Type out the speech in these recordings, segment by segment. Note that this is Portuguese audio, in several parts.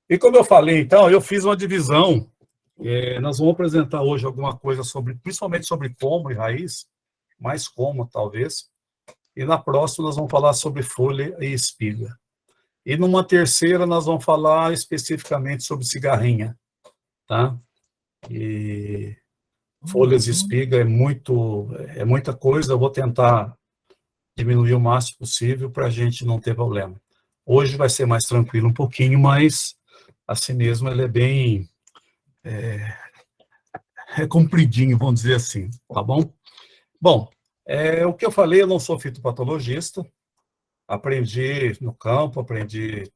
E como eu falei, então, eu fiz uma divisão. Nós vamos apresentar hoje alguma coisa sobre, principalmente sobre pomo e raiz, mais como, talvez. E na próxima nós vamos falar sobre folha e espiga. E numa terceira nós vamos falar especificamente sobre cigarrinha, tá? E folhas e espiga é muita coisa. Eu vou tentar diminuir o máximo possível para a gente não ter problema. Hoje vai ser mais tranquilo um pouquinho, mas assim mesmo ele é bem compridinho, vamos dizer assim, tá bom? Bom, o que eu falei, eu não sou fitopatologista, aprendi no campo, aprendi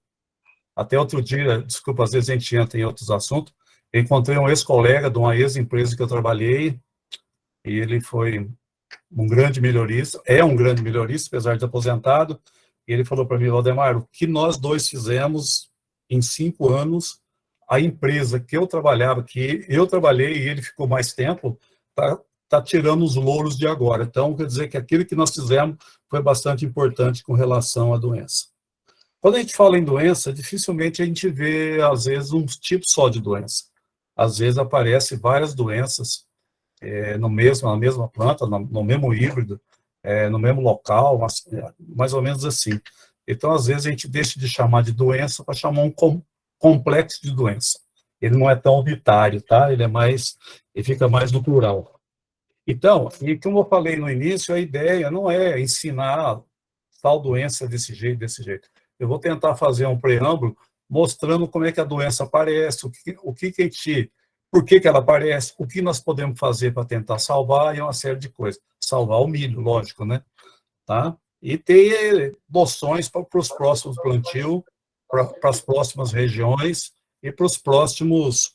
até outro dia, desculpa, às vezes a gente entra em outros assuntos, eu encontrei um ex-colega de uma ex-empresa que eu trabalhei, e ele foi um grande melhorista, é um grande melhorista, apesar de aposentado, e ele falou para mim, Valdemar, o que nós dois fizemos em 5 anos, a empresa que eu trabalhava, que eu trabalhei e ele ficou mais tempo, tá tirando os louros de agora. Então, quer dizer que aquilo que nós fizemos foi bastante importante com relação à doença. Quando a gente fala em doença, dificilmente a gente vê, às vezes, um tipo só de doença. Às vezes aparecem várias doenças na mesma planta, no mesmo híbrido, no mesmo local, mais ou menos assim. Então, às vezes, a gente deixa de chamar de doença para chamar um complexo de doença. Ele não é tão unitário, tá? Ele fica mais no plural. Então, e como eu falei no início, a ideia não é ensinar tal doença desse jeito, desse jeito. Eu vou tentar fazer um preâmbulo mostrando como é que a doença aparece, por que ela aparece, o que nós podemos fazer para tentar salvar e uma série de coisas. Salvar o milho, lógico, né? Tá? E ter noções para os próximos plantios, para as próximas regiões e para os próximos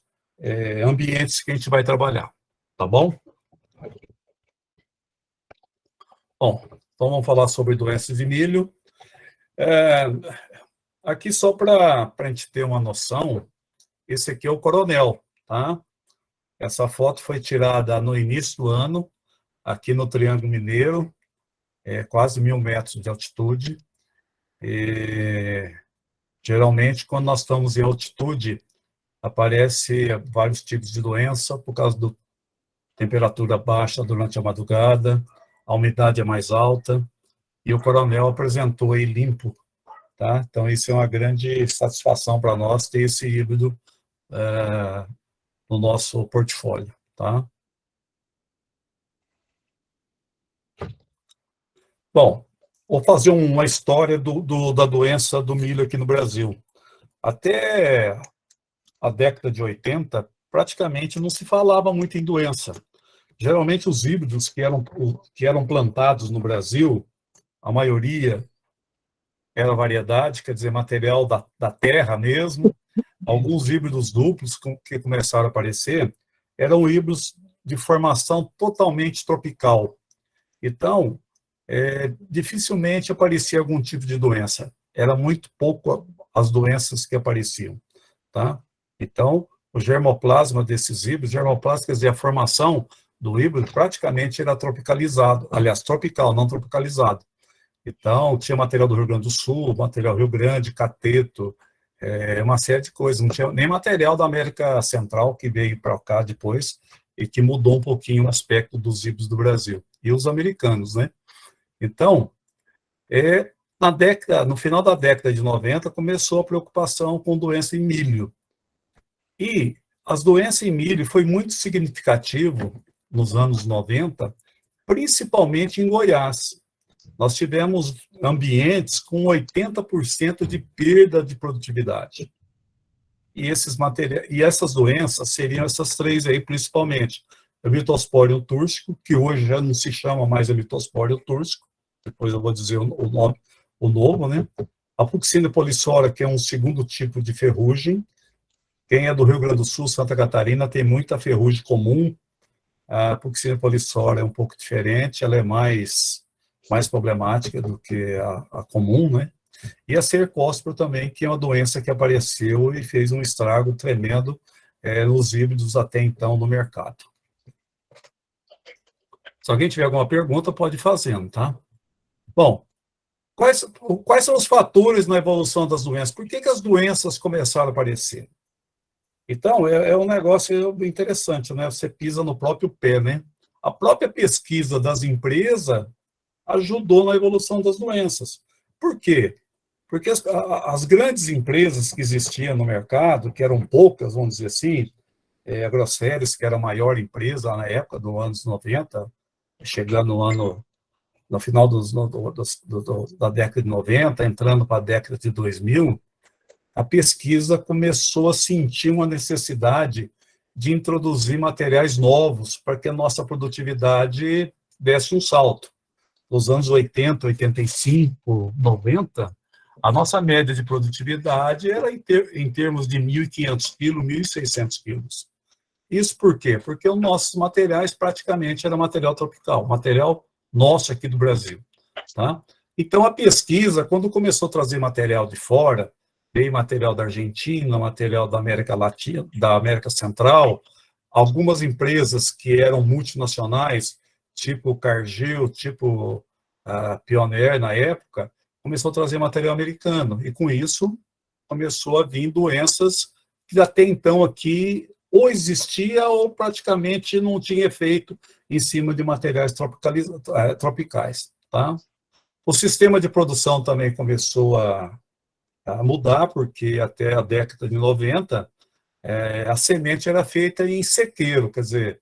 ambientes que a gente vai trabalhar. Tá bom? Bom, então vamos falar sobre doenças de milho. Aqui só para a gente ter uma noção, esse aqui é o coronel, tá? Essa foto foi tirada no início do ano, aqui no Triângulo Mineiro, quase 1.000 metros de altitude. E, geralmente, quando nós estamos em altitude, aparece vários tipos de doença por causa da temperatura baixa durante a madrugada, a umidade é mais alta, e o coronel apresentou aí limpo, tá? Então, isso é uma grande satisfação para nós ter esse híbrido no nosso portfólio, tá? Bom, vou fazer uma história da doença do milho aqui no Brasil. Até a década de 80, praticamente não se falava muito em doença. Geralmente, os híbridos que eram plantados no Brasil, a maioria era variedade, quer dizer, material da terra mesmo. Alguns híbridos duplos que começaram a aparecer eram híbridos de formação totalmente tropical. Então, dificilmente aparecia algum tipo de doença. Era muito pouco as doenças que apareciam, tá? Então, o germoplasma desses híbridos, germoplasma quer dizer a formação do híbrido, praticamente era tropicalizado, aliás, tropical, não tropicalizado. Então, tinha material do Rio Grande do Sul, material Rio Grande, Cateto, uma série de coisas. Não tinha nem material da América Central, que veio para cá depois, e que mudou um pouquinho o aspecto dos híbridos do Brasil. E os americanos, né? Então, no final da década de 90, começou a preocupação com doença em milho. E as doenças em milho foi muito significativo nos anos 90, principalmente em Goiás. Nós tivemos ambientes com 80% de perda de produtividade. E essas doenças seriam essas três aí, principalmente. O Leptosporium túrcico, que hoje já não se chama mais Leptosporium túrcico, depois eu vou dizer o nome, o novo, né? A Fucina polissora, que é um segundo tipo de ferrugem. Quem é do Rio Grande do Sul, Santa Catarina, tem muita ferrugem comum. A Fucina polissora é um pouco diferente, ela é mais problemática do que a comum, né? E a cercóspora também, que é uma doença que apareceu e fez um estrago tremendo nos híbridos até então no mercado. Se alguém tiver alguma pergunta, pode ir fazendo, tá? Bom, Quais são os fatores na evolução das doenças? Por que as doenças começaram a aparecer? Então, um negócio interessante, né? Você pisa no próprio pé, né? A própria pesquisa das empresas ajudou na evolução das doenças. Por quê? Porque as grandes empresas que existiam no mercado, que eram poucas, vamos dizer assim, a Grosseries, que era a maior empresa na época, dos anos 90, chegando no final da década de 90, entrando para a década de 2000, a pesquisa começou a sentir uma necessidade de introduzir materiais novos para que a nossa produtividade desse um salto. Nos anos 80, 85, 90, a nossa média de produtividade era em termos de 1.500 quilos, 1.600 quilos. Isso por quê? Porque os nossos materiais praticamente era material tropical, material nosso aqui do Brasil. Tá? Então, a pesquisa, quando começou a trazer material de fora, veio material da Argentina, material da América Latina, da América Central, algumas empresas que eram multinacionais, tipo Cargill, tipo Pioneer na época, começou a trazer material americano, e com isso começou a vir doenças que até então aqui ou existia ou praticamente não tinha efeito em cima de materiais tropicais. Tá? O sistema de produção também começou a mudar, porque até a década de 90, a semente era feita em sequeiro, quer dizer,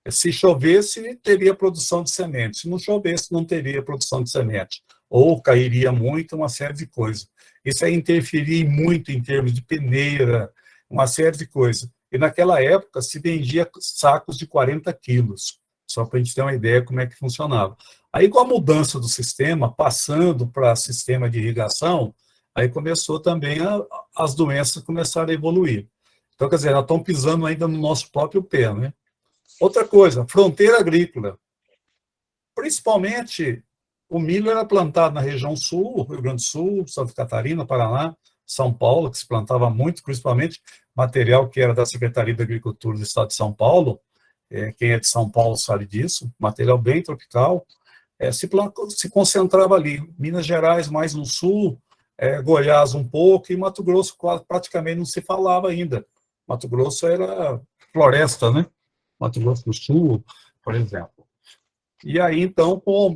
se chovesse, teria produção de semente, se não chovesse, não teria produção de semente, ou cairia muito, uma série de coisas. Isso aí interferia muito em termos de peneira, uma série de coisas. E naquela época se vendia sacos de 40 quilos, só para a gente ter uma ideia como é que funcionava. Aí, com a mudança do sistema, passando para sistema de irrigação, aí começou também as doenças começaram a evoluir. Então, quer dizer, nós estamos pisando ainda no nosso próprio pé, né? Outra coisa, fronteira agrícola. Principalmente, o milho era plantado na região sul, Rio Grande do Sul, Santa Catarina, Paraná, São Paulo, que se plantava muito, principalmente material que era da Secretaria da Agricultura do Estado de São Paulo. Quem é de São Paulo sabe disso, material bem tropical. Se concentrava ali. Minas Gerais, mais no sul, Goiás um pouco, e Mato Grosso praticamente não se falava ainda. Mato Grosso era floresta, né? Mato Grosso do Sul, por exemplo. E aí, então, com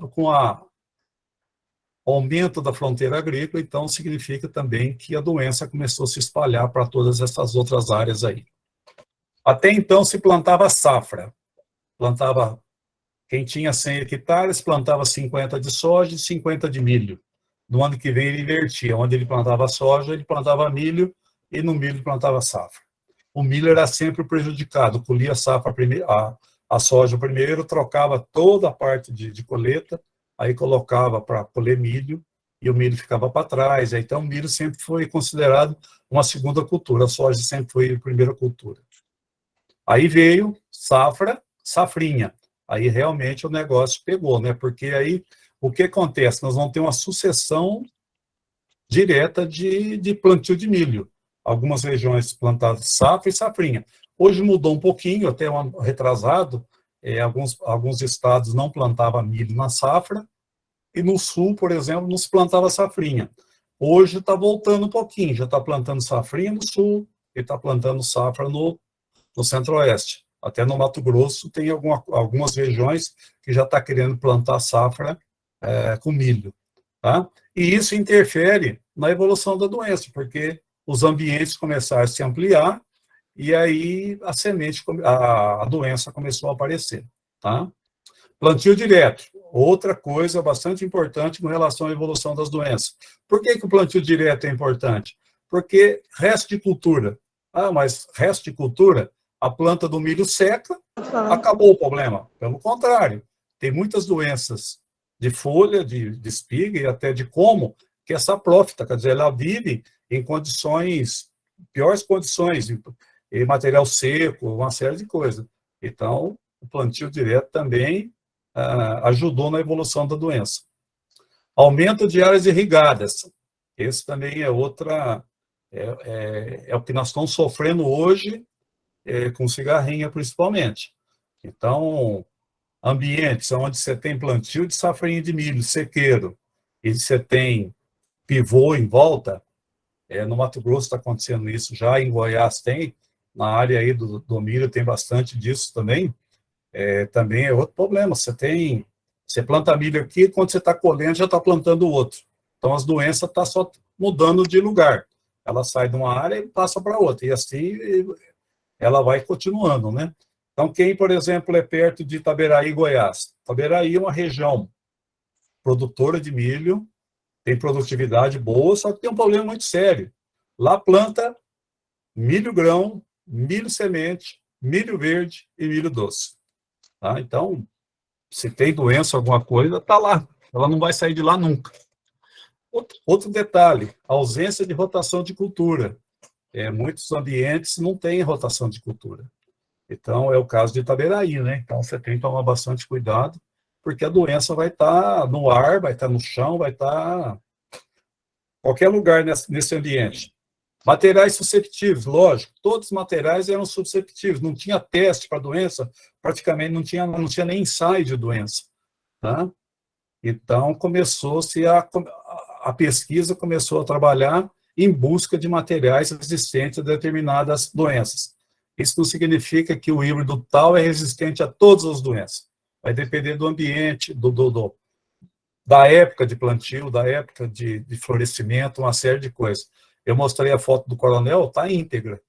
o aumento da fronteira agrícola, então, significa também que a doença começou a se espalhar para todas essas outras áreas aí. Até então, se plantava safra. Quem tinha 100 hectares, plantava 50 de soja e 50 de milho. No ano que vem, ele invertia. Onde ele plantava soja, ele plantava milho, e no milho plantava safra. O milho era sempre prejudicado, colhia a soja primeiro, trocava toda a parte de colheita, aí colocava para colher milho, e o milho ficava para trás. Então, o milho sempre foi considerado uma segunda cultura, a soja sempre foi a primeira cultura. Aí veio safrinha. Aí realmente o negócio pegou, né? Porque aí o que acontece? Nós vamos ter uma sucessão direta de plantio de milho. Algumas regiões plantadas safra e safrinha. Hoje mudou um pouquinho, até um ano retrasado, alguns estados não plantavam milho na safra, e no sul, por exemplo, não se plantava safrinha. Hoje está voltando um pouquinho, já está plantando safrinha no sul e está plantando safra no centro-oeste. Até no Mato Grosso tem algumas regiões que já está querendo plantar safra com milho. Tá? E isso interfere na evolução da doença, porque os ambientes começaram a se ampliar e aí a doença começou a aparecer. Tá? Plantio direto, outra coisa bastante importante com relação à evolução das doenças. Por que o plantio direto é importante? Porque resto de cultura. Mas resto de cultura, a planta do milho seca, acabou o problema. Pelo contrário, tem muitas doenças de folha, de espiga e até de como, que é saprófita, quer dizer, ela vive em piores condições, em material seco, uma série de coisas. Então, o plantio direto também ajudou na evolução da doença. Aumento de áreas irrigadas. Esse também é outra... É o que nós estamos sofrendo hoje, com cigarrinha, principalmente. Então, ambientes onde você tem plantio de safrinha de milho, sequeiro, e você tem pivô em volta, no Mato Grosso está acontecendo isso já, em Goiás tem, na área aí do milho tem bastante disso também. Também é outro problema. Você planta milho aqui, quando você está colhendo, já está plantando outro. Então, as doenças estão só mudando de lugar. Ela sai de uma área e passa para outra. E assim, ela vai continuando, né? Então, quem, por exemplo, é perto de Itaberaí, Goiás. Itaberaí é uma região produtora de milho, tem produtividade boa, só que tem um problema muito sério. Lá planta milho grão, milho semente, milho verde e milho doce. Tá? Então, se tem doença, alguma coisa, está lá. Ela não vai sair de lá nunca. Outro detalhe, a ausência de rotação de cultura. Muitos ambientes não têm rotação de cultura. Então, é o caso de Itaberaí, né? Então, você tem que tomar bastante cuidado, porque a doença vai estar no ar, vai estar no chão, vai estar em qualquer lugar nesse ambiente. Materiais susceptíveis, lógico, todos os materiais eram susceptíveis, não tinha teste para doença, praticamente não tinha nem ensaio de doença. Tá? Então, a pesquisa começou a trabalhar em busca de materiais resistentes a determinadas doenças. Isso não significa que o híbrido tal é resistente a todas as doenças. Vai depender do ambiente, da época de plantio, da época de florescimento, uma série de coisas. Eu mostrei a foto do coronel, está íntegra,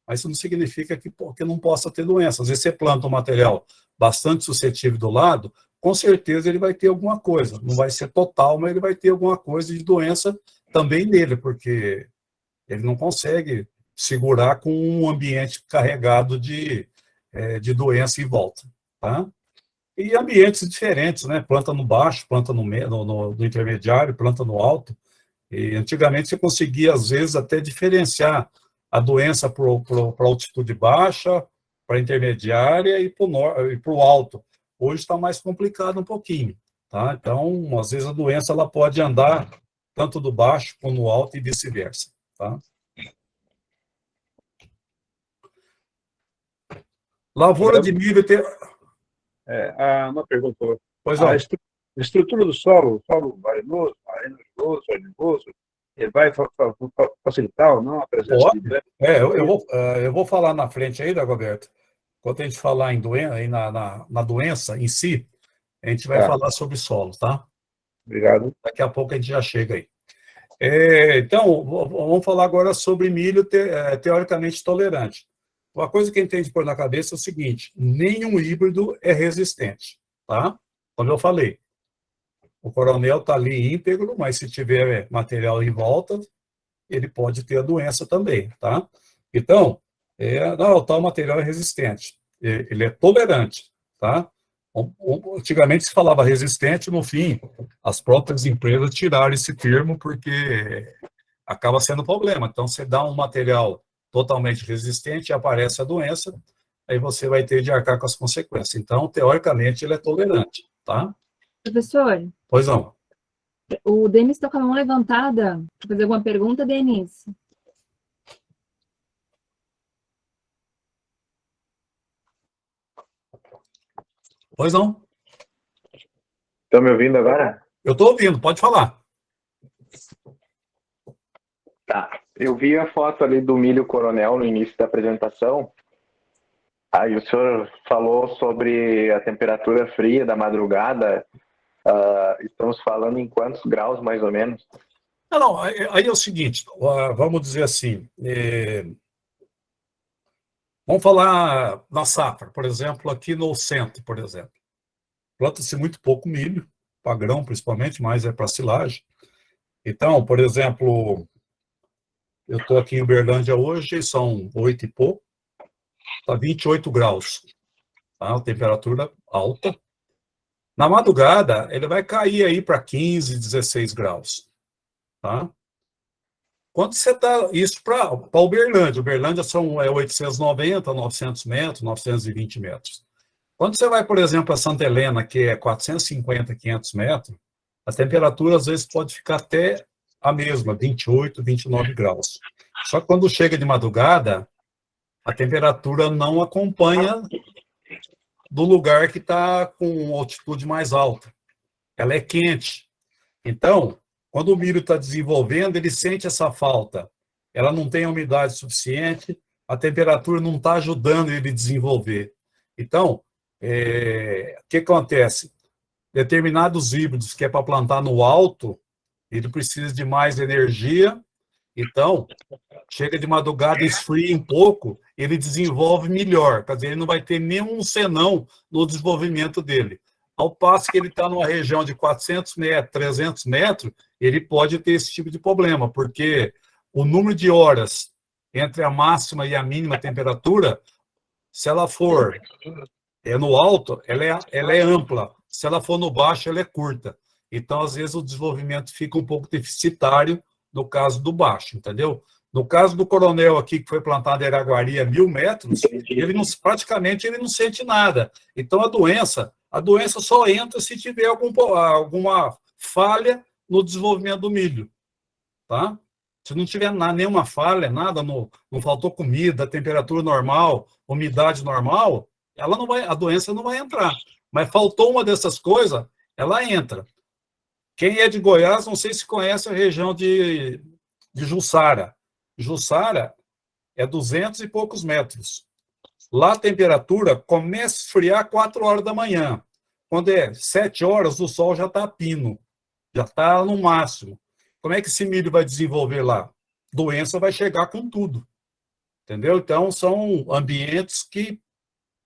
mas isso não significa que não possa ter doença. Às vezes você planta um material bastante suscetível do lado, com certeza ele vai ter alguma coisa. Não vai ser total, mas ele vai ter alguma coisa de doença também nele, porque ele não consegue segurar com um ambiente carregado de doença em volta. Tá? E ambientes diferentes, né? Planta no baixo, planta no intermediário, planta no alto. E antigamente você conseguia, às vezes, até diferenciar a doença para a altitude baixa, para a intermediária e para o alto. Hoje está mais complicado um pouquinho. Tá? Então, às vezes, a doença ela pode andar tanto do baixo como no alto e vice-versa. Tá? Lavoura de milho tem... Uma pergunta. Pois não. A estrutura do solo arenoso, arenoso, vai facilitar ou não a presença Pode. de... Eu vou falar na frente aí, Dagoberto. Quando a gente falar em doença, aí na doença em si, a gente vai falar sobre solo, tá? Obrigado. Daqui a pouco a gente já chega aí. Então, vamos falar agora sobre milho teoricamente tolerante. Uma coisa que a gente tem de pôr na cabeça é o seguinte: nenhum híbrido é resistente, tá? Como eu falei, o coronel está ali íntegro, mas se tiver material em volta, ele pode ter a doença também, tá? Então, o tal material é resistente, ele é tolerante, tá? Antigamente se falava resistente, no fim, as próprias empresas tiraram esse termo porque acaba sendo problema. Então, você dá um material totalmente resistente e aparece a doença, aí você vai ter de arcar com as consequências. Então, teoricamente, ele é tolerante, tá? Professor? Pois não. O Denis está com a mão levantada. Quer fazer alguma pergunta, Denis? Pois não. Estão me ouvindo agora? Eu estou ouvindo, pode falar. Tá. Eu vi a foto ali do milho coronel no início da apresentação. Aí o senhor falou sobre a temperatura fria da madrugada. Estamos falando em quantos graus, mais ou menos? Não, aí é o seguinte, vamos dizer assim, vamos falar na safra, por exemplo, aqui no centro, por exemplo. Planta-se muito pouco milho, para grão principalmente, mas é para silagem. Então, por exemplo, eu estou aqui em Uberlândia hoje, são 8 e pouco, está 28 graus, tá? Temperatura alta. Na madrugada, ele vai cair aí para 15, 16 graus, tá? Quando você dá isso para Uberlândia são 890, 900 metros, 920 metros. Quando você vai, por exemplo, a Santa Helena, que é 450, 500 metros, a temperatura às vezes pode ficar até a mesma, 28, 29 graus. Só que quando chega de madrugada, a temperatura não acompanha do lugar que está com altitude mais alta. Ela é quente. Então, Quando o milho está desenvolvendo, ele sente essa falta. Ela não tem a umidade suficiente, a temperatura não está ajudando ele a desenvolver. Então, o que acontece? Determinados híbridos que é para plantar no alto, ele precisa de mais energia, então, chega de madrugada, esfria um pouco, ele desenvolve melhor, quer dizer, ele não vai ter nenhum senão no desenvolvimento dele. Ao passo que ele está numa região de 400 metros, 300 metros, ele pode ter esse tipo de problema, porque o número de horas entre a máxima e a mínima temperatura, se ela for no alto, ela é ampla, se ela for no baixo, ela é curta. Então, às vezes, o desenvolvimento fica um pouco deficitário no caso do baixo, entendeu? No caso do Coronel aqui, que foi plantado em Araguari a 1.000 metros, praticamente ele não sente nada. Então, a doença só entra se tiver alguma falha no desenvolvimento do milho, tá? Se não tiver nenhuma falha, nada, não faltou comida, temperatura normal, umidade normal, a doença não vai entrar. Mas faltou uma dessas coisas, ela entra. Quem é de Goiás, não sei se conhece a região de Jussara. Jussara é 200 e poucos metros. Lá a temperatura começa a esfriar 4 horas da manhã. Quando é 7 horas, o sol já está a pino, já está no máximo. Como é que esse milho vai desenvolver lá? Doença vai chegar com tudo. Entendeu? Então, são ambientes que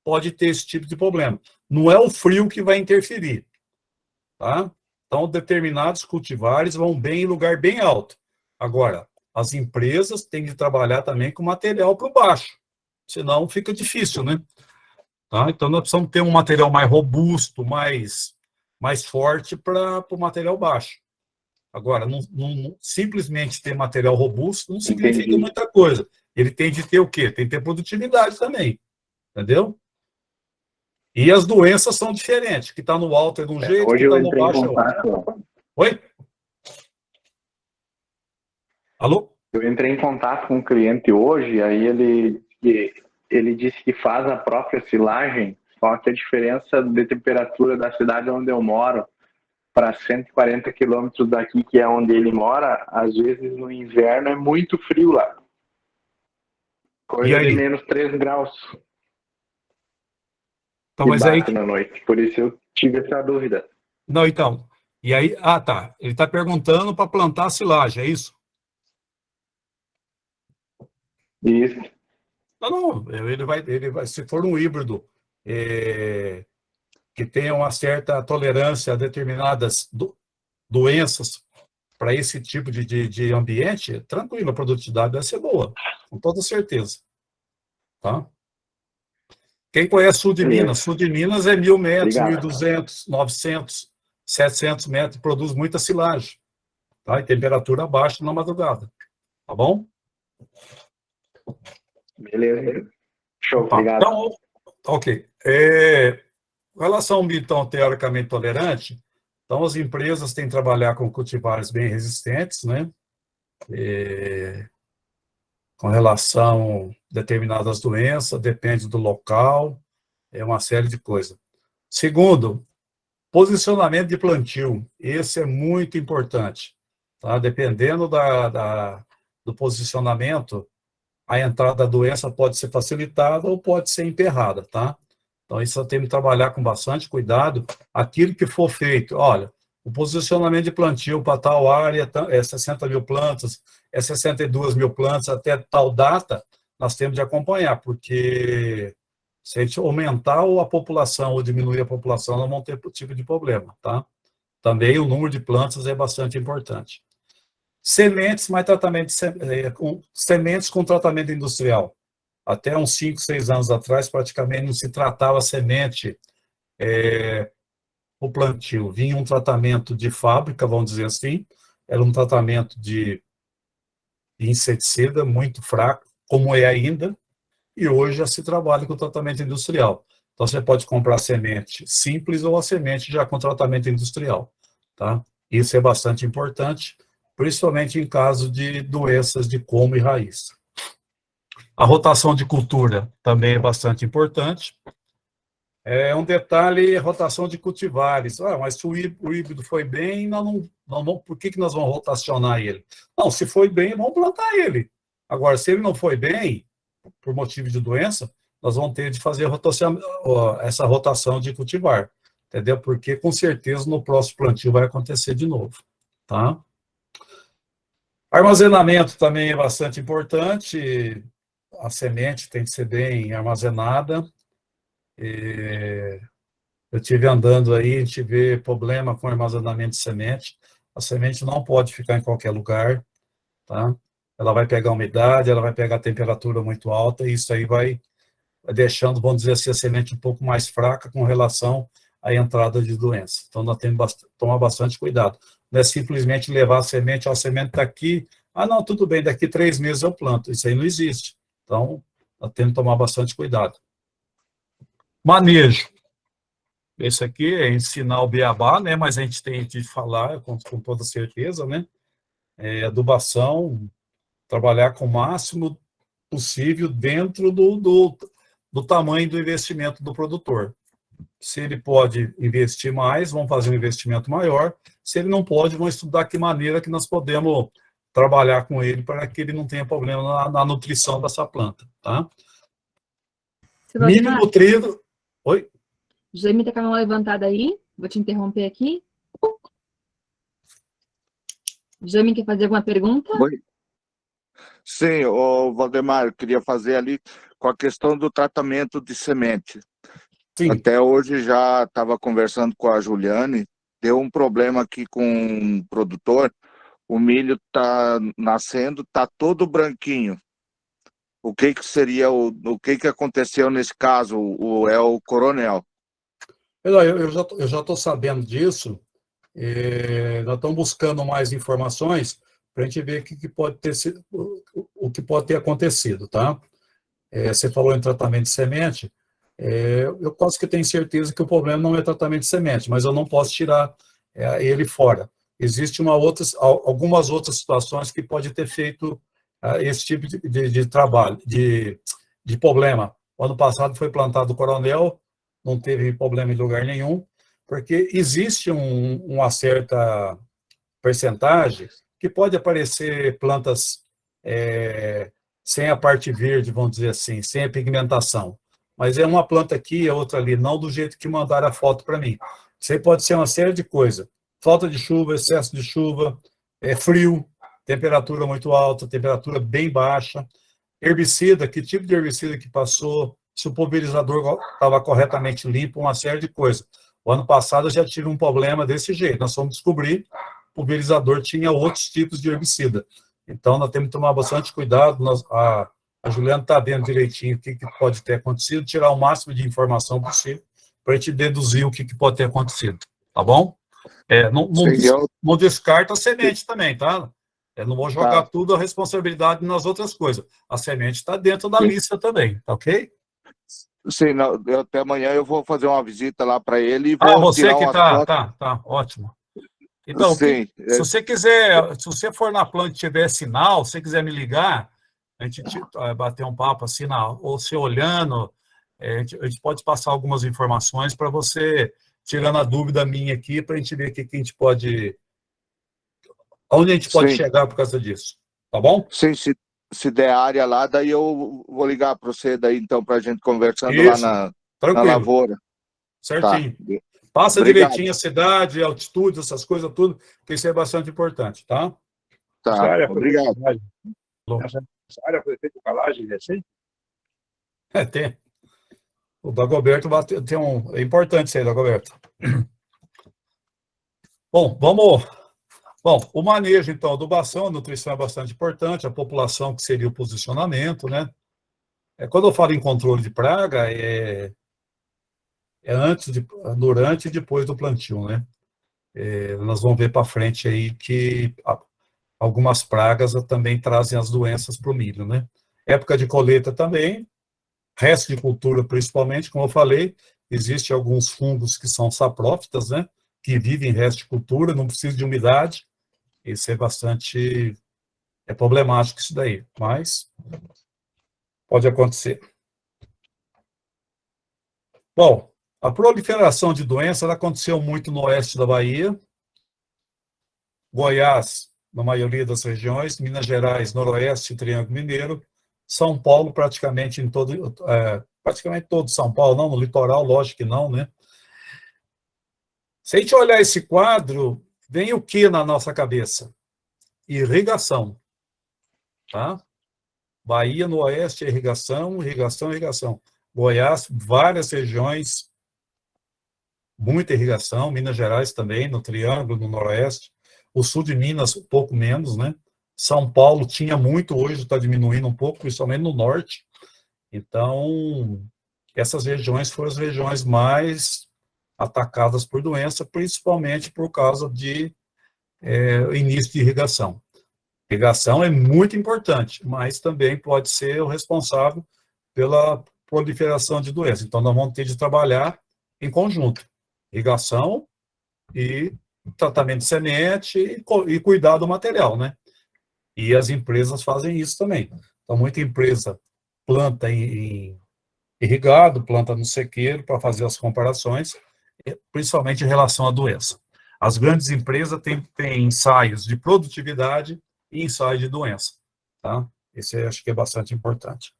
pode ter esse tipo de problema. Não é o frio que vai interferir, tá? Então, determinados cultivares vão bem em lugar bem alto. Agora, as empresas têm que trabalhar também com material para baixo, senão fica difícil, né? Tá? Então, nós precisamos ter um material mais robusto, mais forte para o material baixo. Agora, simplesmente ter material robusto não significa muita coisa. Ele tem de ter o quê? Tem que ter produtividade também, entendeu? E as doenças são diferentes. Que está no alto é de um jeito, que está no baixo é outro. Oi? Alô? Eu entrei em contato com um cliente hoje, aí ele disse que faz a própria silagem, só que a diferença de temperatura da cidade onde eu moro para 140 quilômetros daqui, que é onde ele mora, às vezes no inverno é muito frio lá. Coisa de menos 3 graus. Então, mas aí na noite. Por isso eu tive essa dúvida. Não, então. E aí, tá. Ele está perguntando para plantar silagem, é isso? Isso. Não, ele vai, se for um híbrido que tenha uma certa tolerância a determinadas doenças para esse tipo de ambiente, tranquilo, a produtividade vai ser boa, com toda certeza. Tá? Quem conhece sul de Minas? Sul de Minas é 1.000 metros, 1.200, 900, 700 metros, produz muita silagem. Tá? E temperatura baixa na madrugada. Tá bom? Beleza. Show, obrigado. Então, ok. Com relação ao milho então, teoricamente tolerante, então as empresas têm que trabalhar com cultivares bem resistentes, né? Com relação a determinadas doenças, depende do local, uma série de coisas. Segundo, posicionamento de plantio. Esse é muito importante. Tá? Dependendo do posicionamento, a entrada da doença pode ser facilitada ou pode ser emperrada, tá? Então, isso eu tenho que trabalhar com bastante cuidado. Aquilo que for feito, olha, o posicionamento de plantio para tal área é 60 mil plantas, é 62 mil plantas, até tal data, nós temos de acompanhar, porque se a gente aumentar a população ou diminuir a população, nós vamos ter tipo de problema, tá? Também o número de plantas é bastante importante. Sementes, mais tratamento sementes com tratamento industrial. Até uns 5, 6 anos atrás, praticamente não se tratava semente o plantio. Vinha um tratamento de fábrica, vamos dizer assim, era um tratamento de inseticida muito fraco, como é ainda, e hoje já se trabalha com tratamento industrial. Então, você pode comprar semente simples ou a semente já com tratamento industrial, tá? Isso é bastante importante, principalmente em caso de doenças de colmo e raiz. A rotação de cultura também é bastante importante. É um detalhe, rotação de cultivares. Mas se o híbrido foi bem, por que nós vamos rotacionar ele? Não, se foi bem, vamos plantar ele. Agora, se ele não foi bem, por motivo de doença, nós vamos ter de fazer essa rotação de cultivar, entendeu? Porque, com certeza, no próximo plantio vai acontecer de novo, tá? Armazenamento também é bastante importante. A semente tem que ser bem armazenada. Eu estive andando aí, a gente vê problema com armazenamento de semente. A semente não pode ficar em qualquer lugar, tá? Ela vai pegar umidade, ela vai pegar temperatura muito alta, e isso aí vai deixando, vamos dizer assim, a semente um pouco mais fraca com relação à entrada de doença. Então, nós temos que tomar bastante cuidado. Não é simplesmente levar a semente está aqui, não, tudo bem, daqui 3 meses eu planto. Isso aí não existe. Então, nós temos que tomar bastante cuidado. Manejo. Esse aqui é ensinar o beabá, né? Mas a gente tem de falar com toda certeza, né? Adubação, trabalhar com o máximo possível dentro do tamanho do investimento do produtor. Se ele pode investir mais, vamos fazer um investimento maior. Se ele não pode, vamos estudar que maneira que nós podemos trabalhar com ele para que ele não tenha problema na nutrição dessa planta, tá? Milho nutrido... Oi? Jaime está com a mão levantada aí. Vou te interromper aqui. Jaime, quer fazer alguma pergunta? Oi. Sim, o Valdemar, eu queria fazer ali com a questão do tratamento de semente. Sim. Até hoje já estava conversando com a Juliane, deu um problema aqui com um produtor, o milho está nascendo, está todo branquinho. O que seria, o que aconteceu nesse caso? É o coronel. Eu já estou sabendo disso. Nós estamos buscando mais informações para a gente ver o que pode ter acontecido, tá? Você falou em tratamento de semente. Eu quase que tenho certeza que o problema não é tratamento de semente, mas eu não posso tirar ele fora. Existem algumas outras situações que pode ter feito esse tipo de trabalho, de problema. O ano passado foi plantado o coronel, não teve problema em lugar nenhum, porque existe uma certa percentagem que pode aparecer plantas sem a parte verde, vamos dizer assim, sem a pigmentação. Mas é uma planta aqui, é outra ali, não do jeito que mandaram a foto para mim. Isso aí pode ser uma série de coisas. Falta de chuva, excesso de chuva, frio, temperatura muito alta, temperatura bem baixa, herbicida, que tipo de herbicida que passou, se o pulverizador estava corretamente limpo, uma série de coisas. O ano passado eu já tive um problema desse jeito, nós fomos descobrir que o pulverizador tinha outros tipos de herbicida. Então, nós temos que tomar bastante cuidado, a Juliana está vendo direitinho o que pode ter acontecido, tirar o máximo de informação possível para a gente deduzir o que pode ter acontecido, tá bom? Não descarta a semente também, tá? Não vou jogar tudo a responsabilidade nas outras coisas. A semente está dentro da lista também, tá ok? Sim, até amanhã eu vou fazer uma visita lá para ele e vou você tirar que umas fotos. Tá, ótimo. Então, sim, se você quiser, se você for na planta e tiver sinal, se você quiser me ligar, a gente bater um papo assim, ou se olhando, a gente pode passar algumas informações para você, tirando a dúvida minha aqui, para a gente ver o que a gente pode... Onde a gente pode chegar por causa disso, tá bom? Sim, se der área lá, daí eu vou ligar para você daí, então, para a gente conversando lá na lavoura. Certinho. Tá. Passa Obrigado. direitinho a cidade, a altitude, essas coisas tudo, porque isso é bastante importante, tá? Tá, obrigado. Essa área foi feita calagem recente? Tem. O Dagoberto tem é importante isso aí, Dagoberto. Bom, Bom, o manejo, então, adubação, a nutrição é bastante importante, a população, que seria o posicionamento, né? Quando eu falo em controle de praga, antes, durante e depois do plantio, né? Nós vamos ver para frente aí que algumas pragas também trazem as doenças para o milho, né? Época de colheita também, resto de cultura principalmente, como eu falei, existem alguns fungos que são saprófitas, né? Que vivem em resto de cultura, não precisa de umidade. Isso é bastante problemático isso daí, mas pode acontecer. Bom, A proliferação de doenças ela aconteceu muito no oeste da Bahia, Goiás, na maioria das regiões, Minas Gerais, Noroeste e Triângulo Mineiro, São Paulo, praticamente todo São Paulo, não, no litoral, lógico que não, né? Se a gente olhar esse quadro, vem o que na nossa cabeça? Irrigação, tá? Bahia, no oeste, irrigação, irrigação, irrigação. Goiás, várias regiões, muita irrigação, Minas Gerais também, no Triângulo, no Noroeste. O sul de Minas, um pouco menos, né? São Paulo tinha muito, hoje está diminuindo um pouco, principalmente no norte. Então, essas regiões foram as regiões mais atacadas por doença, principalmente por causa de início de irrigação. Irrigação é muito importante, mas também pode ser o responsável pela proliferação de doenças. Então, nós vamos ter de trabalhar em conjunto. Irrigação e tratamento de semente e cuidar do material, né? E as empresas fazem isso também. Então, muita empresa planta em irrigado, planta no sequeiro para fazer as comparações, principalmente em relação à doença. As grandes empresas têm ensaios de produtividade e ensaio de doença, tá? Esse eu acho que é bastante importante.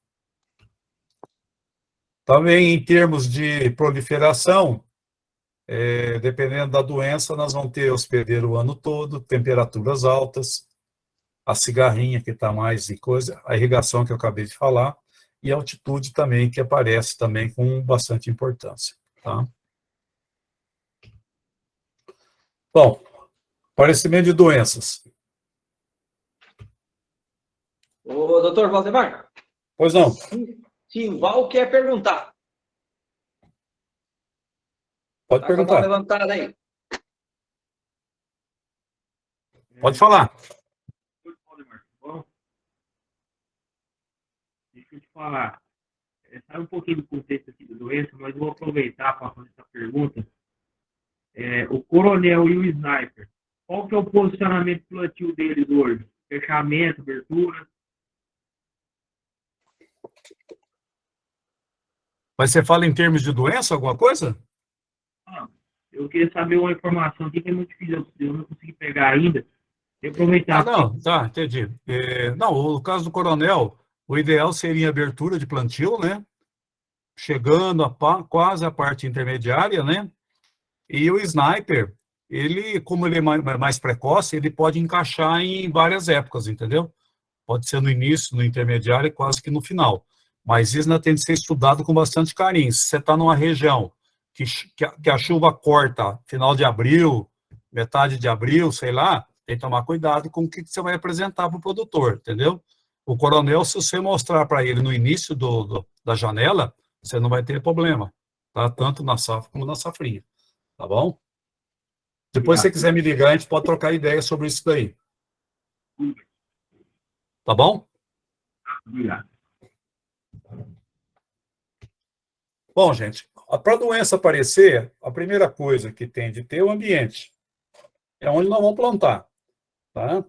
Também, em termos de proliferação, dependendo da doença, nós vamos ter hospedeiro o ano todo, temperaturas altas, a cigarrinha que está mais em coisa, a irrigação que eu acabei de falar, e a altitude também, que aparece também com bastante importância, tá? Bom, aparecimento de doenças. Ô, doutor Valdemar. Pois não. Simval quer perguntar. Pode Tá perguntar. com a mão levantada aí. Pode falar. Deixa eu te falar. Sai um pouquinho do contexto aqui da doença, mas vou aproveitar para fazer essa pergunta. O coronel e o sniper, qual que é o posicionamento plantio deles hoje? Fechamento, abertura? Mas você fala em termos de doença, alguma coisa? Eu queria saber uma informação aqui que é muito difícil, eu não consegui pegar ainda. Vou aproveitar. Não, tá, entendi. Não, no caso do coronel, o ideal seria abertura de plantio, né? Chegando quase a parte intermediária, né? E o sniper, ele, como ele é mais precoce, ele pode encaixar em várias épocas, entendeu? Pode ser no início, no intermediário e quase que no final. Mas isso ainda tem de ser estudado com bastante carinho. Se você está numa região que a chuva corta final de abril, metade de abril, sei lá, tem que tomar cuidado com o que você vai apresentar para o produtor, entendeu? O coronel, se você mostrar para ele no início da janela, você não vai ter problema, tá? Tanto na safra como na safrinha, tá bom? Depois, se você quiser me ligar, a gente pode trocar ideia sobre isso daí. Tá bom? Obrigado. Bom, gente, para a doença aparecer, a primeira coisa que tem de ter é o ambiente. É onde nós vamos plantar, tá?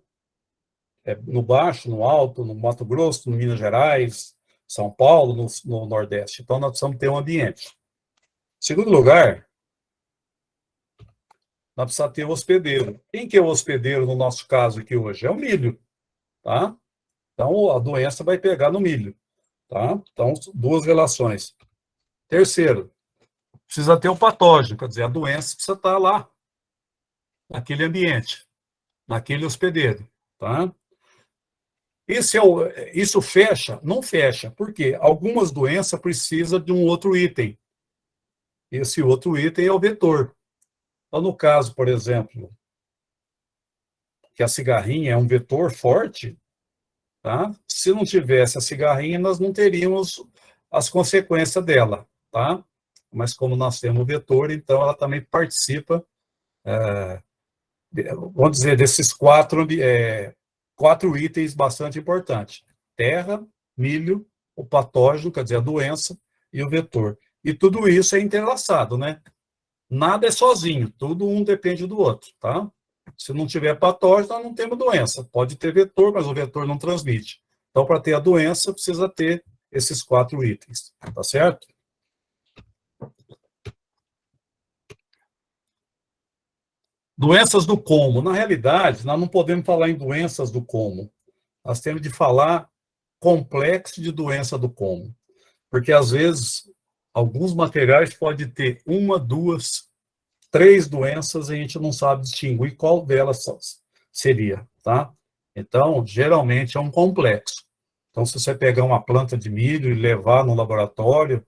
No baixo, no alto, no Mato Grosso, no Minas Gerais, São Paulo, no Nordeste. Então, nós precisamos ter um ambiente. Segundo lugar, nós precisamos ter o hospedeiro. Quem que é o hospedeiro no nosso caso aqui hoje? É o milho, tá? Então, a doença vai pegar no milho, tá? Então, duas relações. Terceiro, precisa ter o patógeno, quer dizer, a doença precisa estar lá, naquele ambiente, naquele hospedeiro, tá? Isso fecha? Não fecha, porque algumas doenças precisam de um outro item. Esse outro item é o vetor. Então, no caso, por exemplo, que a cigarrinha é um vetor forte, tá? Se não tivesse a cigarrinha, nós não teríamos as consequências dela, tá? Mas como nós temos o vetor, então ela também participa, vamos dizer, desses quatro itens bastante importantes. Terra, milho, o patógeno, quer dizer, a doença, e o vetor. E tudo isso é entrelaçado, né? Nada é sozinho, tudo um depende do outro, tá? Se não tiver patógeno, nós não temos doença. Pode ter vetor, mas o vetor não transmite. Então, para ter a doença, precisa ter esses quatro itens, tá certo? Doenças do como. Na realidade, nós não podemos falar em doenças do como. Nós temos de falar complexo de doença do como. Porque, às vezes, alguns materiais podem ter uma, duas, três doenças e a gente não sabe distinguir qual delas seria, tá? Então, geralmente é um complexo. Então, se você pegar uma planta de milho e levar no laboratório,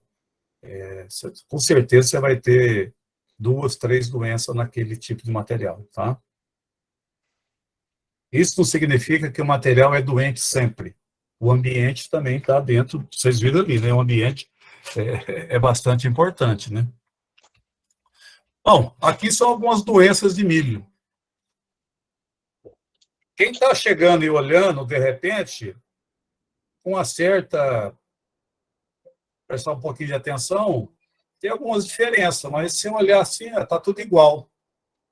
com certeza você vai ter duas, três doenças naquele tipo de material, tá? Isso não significa que o material é doente sempre. O ambiente também está dentro, vocês viram ali, né? O ambiente é bastante importante, né? Bom, aqui são algumas doenças de milho. Quem está chegando e olhando, de repente, com uma certa... prestar um pouquinho de atenção, tem algumas diferenças, mas se olhar assim, está tudo igual.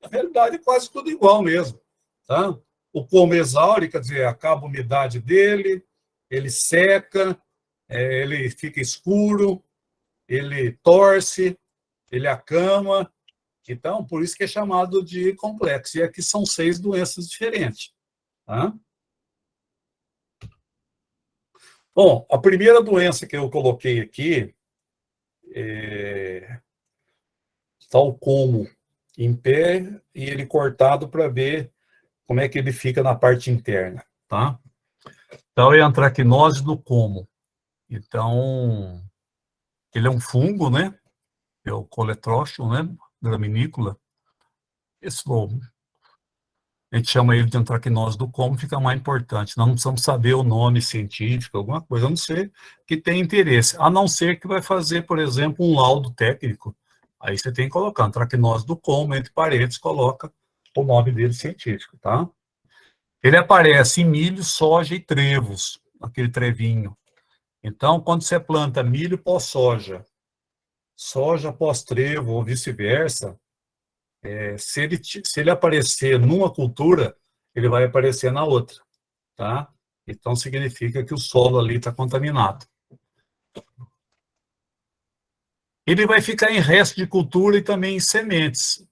Na realidade, quase tudo igual mesmo, tá? O como exaure, quer dizer, acaba a umidade dele, ele seca, ele fica escuro, ele torce, ele acama. Então, por isso que é chamado de complexo. E aqui são 6 doenças diferentes. Tá? Bom, a primeira doença que eu coloquei aqui está o como em pé e ele cortado para ver como é que ele fica na parte interna. Tá? Então, é a antracnose do como. Então, ele é um fungo, né? É o coletrócio, né? Graminícola. Esse lobo. A gente chama ele de antracnose do como, fica mais importante. Nós não precisamos saber o nome científico, alguma coisa, a não ser que tenha interesse. A não ser que vai fazer, por exemplo, um laudo técnico. Aí você tem que colocar antracnose do como, entre parênteses, coloca o nome dele científico, tá? Ele aparece em milho, soja e trevos, aquele trevinho. Então, quando você planta milho pós-soja, soja pós-trevo ou vice-versa, se ele aparecer numa cultura, ele vai aparecer na outra, tá? Então, significa que o solo ali está contaminado. Ele vai ficar em resto de cultura e também em sementes.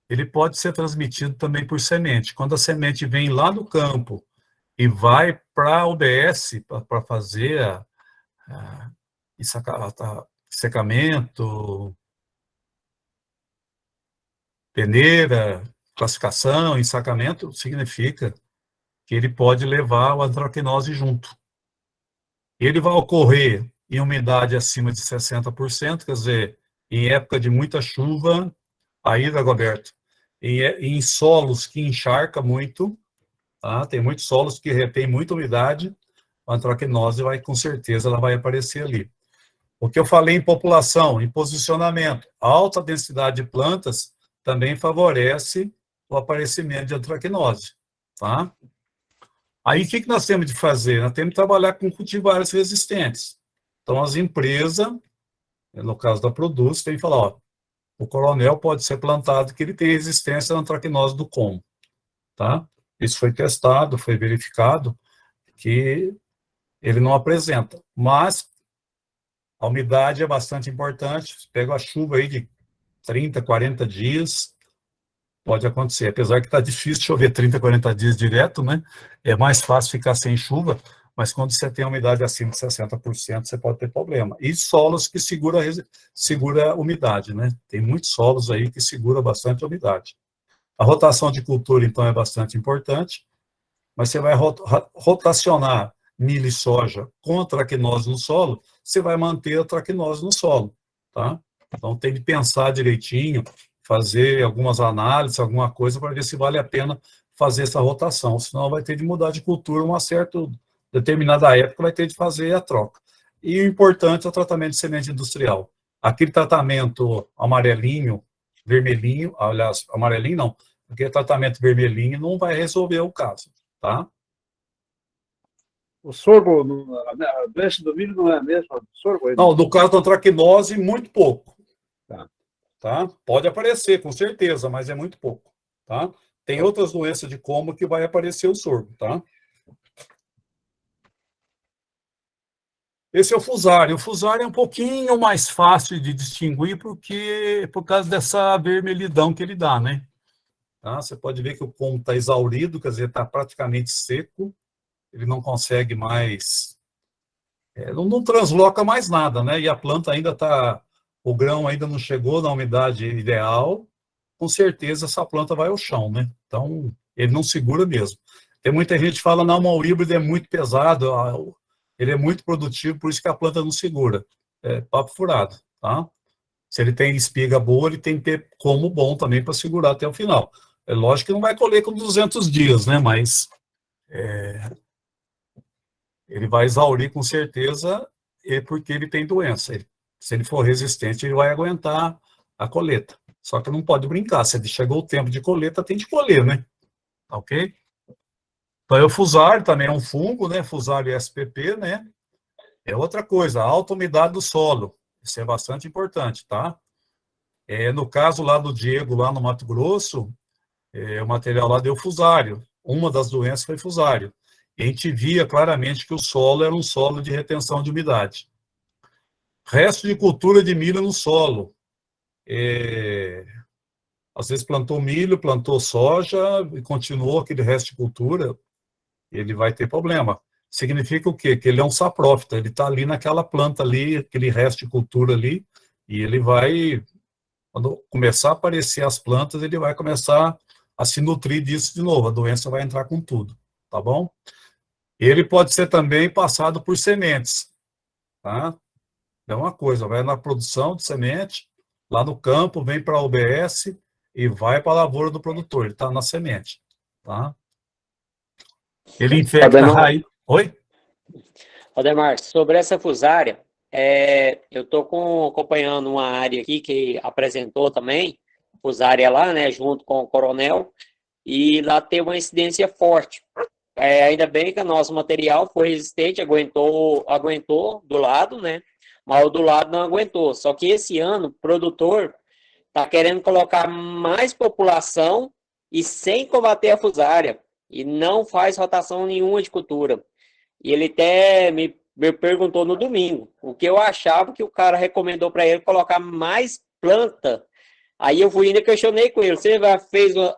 Ele pode ser transmitido também por semente. Quando a semente vem lá do campo e vai para a UBS para fazer secamento, peneira, classificação, ensacamento, significa que ele pode levar o antracnose junto. Ele vai ocorrer em umidade acima de 60%, quer dizer, em época de muita chuva, aí, Dagoberto, em solos que encharca muito, tá? Tem muitos solos que retêm muita umidade, a antracnose vai, com certeza, ela vai aparecer ali. O que eu falei em população, em posicionamento, alta densidade de plantas também favorece o aparecimento de antracnose, tá? Aí, o que nós temos de fazer? Nós temos de trabalhar com cultivares resistentes. Então, as empresas, no caso da Produce, tem que falar, ó, o coronel pode ser plantado que ele tem resistência à antracnose do como, tá? Isso foi testado, foi verificado que ele não apresenta, mas a umidade é bastante importante. Pega a chuva aí de 30, 40 dias, pode acontecer. Apesar que está difícil chover 30, 40 dias direto, né? É mais fácil ficar sem chuva, mas quando você tem a umidade acima de 60%, você pode ter problema. E solos que segura a umidade, né? Tem muitos solos aí que segura bastante a umidade. A rotação de cultura, então, é bastante importante, mas você vai rotacionar milho e soja com antracnose no solo, você vai manter a antracnose no solo, tá? Então, tem que pensar direitinho, fazer algumas análises, alguma coisa, para ver se vale a pena fazer essa rotação, senão vai ter de mudar de cultura uma certa determinada época, vai ter de fazer a troca. E o importante é o tratamento de semente industrial. Aquele tratamento amarelinho, vermelhinho, aliás, amarelinho não, porque tratamento vermelhinho não vai resolver o caso, tá? O sorgo, a doença do milho não é a mesma do sorgo? Não, no caso da antracnose, muito pouco. Tá. Tá? Pode aparecer, com certeza, mas é muito pouco. Tá? Tem outras doenças de como que vai aparecer o sorgo, tá? Esse é o fusário. O fusário é um pouquinho mais fácil de distinguir por causa dessa vermelhidão que ele dá, né? tá? Você pode ver que o pomo está exaurido, quer dizer, está praticamente seco, ele não consegue mais, não transloca mais nada, né? E a planta ainda está, o grão ainda não chegou na umidade ideal, com certeza essa planta vai ao chão, né? Então, ele não segura mesmo. Tem muita gente que fala, não, mas o híbrido é muito pesado, ele é muito produtivo, por isso que a planta não segura. É papo furado, tá? Se ele tem espiga boa, ele tem que ter como bom também para segurar até o final. É lógico que não vai colher com 200 dias, né? Mas ele vai exaurir com certeza, porque ele tem doença. Se ele for resistente, ele vai aguentar a colheita. Só que não pode brincar. Se ele chegou o tempo de colheita, tem de colher, né? Ok? Então, o fusário também é um fungo, né? Fusário SPP, né? É outra coisa, a alta umidade do solo. Isso é bastante importante, tá? No caso lá do Diego, lá no Mato Grosso, o material lá deu fusário. Uma das doenças foi fusário. E a gente via claramente que o solo era um solo de retenção de umidade. Resto de cultura de milho no solo. Às vezes plantou milho, plantou soja e continuou aquele resto de cultura, ele vai ter problema. Significa o quê? Que ele é um saprófita, ele está ali naquela planta ali, aquele resto de cultura ali, e ele vai, quando começar a aparecer as plantas, ele vai começar a se nutrir disso de novo, a doença vai entrar com tudo, tá bom? Ele pode ser também passado por sementes, tá? É uma coisa, vai na produção de semente, lá no campo, vem para a UBS e vai para a lavoura do produtor, ele está na semente, tá? Ele infecta a raiz. Oi? Ademar, sobre essa fusária, eu estou acompanhando uma área aqui que apresentou também, fusária lá, né, junto com o coronel, e lá tem uma incidência forte. Ainda bem que o nosso material foi resistente, aguentou do lado, né, mas o do lado não aguentou. Só que esse ano o produtor está querendo colocar mais população e sem combater a fusária, e não faz rotação nenhuma de cultura. E ele até me perguntou no domingo o que eu achava, que o cara recomendou para ele colocar mais planta. Aí eu fui ainda questionei com ele, você já fez o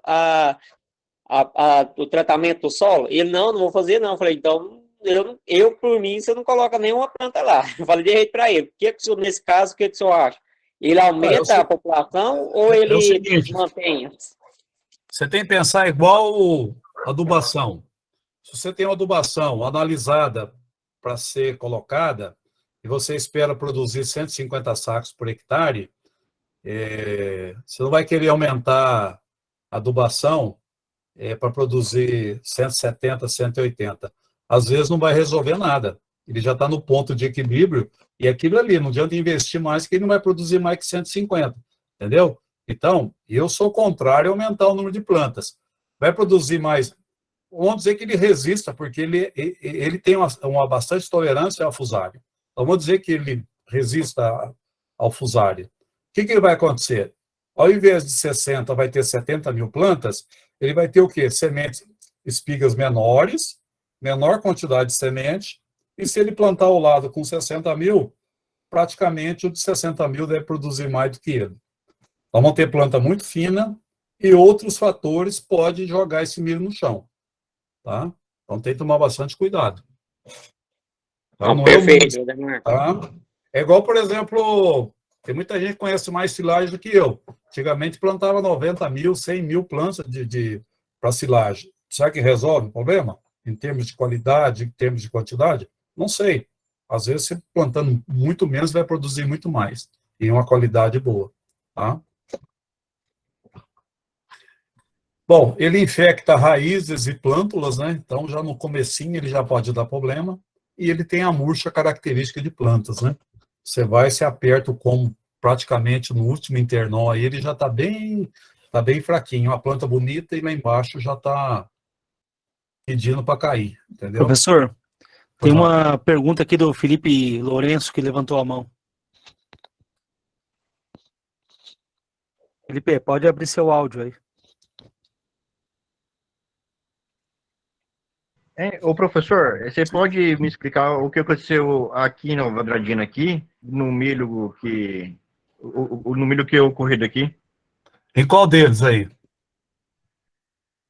tratamento do solo? Ele, não vou fazer não. Eu falei, então, eu por mim, você não coloca nenhuma planta lá. Eu falei direito para ele, nesse caso, o que o senhor acha? Ele aumenta a população ou ele mantém? Você tem que pensar igual adubação. Se você tem uma adubação analisada para ser colocada, e você espera produzir 150 sacos por hectare, você não vai querer aumentar a adubação para produzir 170, 180. Às vezes não vai resolver nada. Ele já está no ponto de equilíbrio, e aquilo ali, não adianta investir mais, que ele não vai produzir mais que 150, entendeu? Então, eu sou contrário a aumentar o número de plantas. Vai produzir mais, vamos dizer que ele resista, porque ele tem uma bastante tolerância ao fusário. Então, vamos dizer que ele resista ao fusário. O que vai acontecer? Ao invés de 60, vai ter 70 mil plantas, ele vai ter o quê? Sementes, espigas menores, menor quantidade de semente, e se ele plantar ao lado com 60 mil, praticamente o de 60 mil deve produzir mais do que ele. Então, vão ter planta muito fina, e outros fatores podem jogar esse milho no chão. Tá? Então tem que tomar bastante cuidado. Tá? Não perfeito, tá? É igual, por exemplo, tem muita gente que conhece mais silagem do que eu. Antigamente plantava 90 mil, 100 mil plantas para silagem. Será que resolve o problema? Em termos de qualidade, em termos de quantidade? Não sei. Às vezes, você plantando muito menos, vai produzir muito mais. E uma qualidade boa. Tá? Bom, ele infecta raízes e plântulas, né? Então, já no comecinho ele já pode dar problema. E ele tem a murcha característica de plantas, né? Você vai, se aperta o como praticamente no último internó, aí ele já está bem fraquinho. Uma planta bonita e lá embaixo já está pedindo para cair, entendeu? Professor, tem uma pergunta aqui do Felipe Lourenço, que levantou a mão. Felipe, pode abrir seu áudio aí. Ô professor, você pode me explicar o que aconteceu aqui no Vadradina aqui, no milho que ocorrido aqui? Em qual deles aí?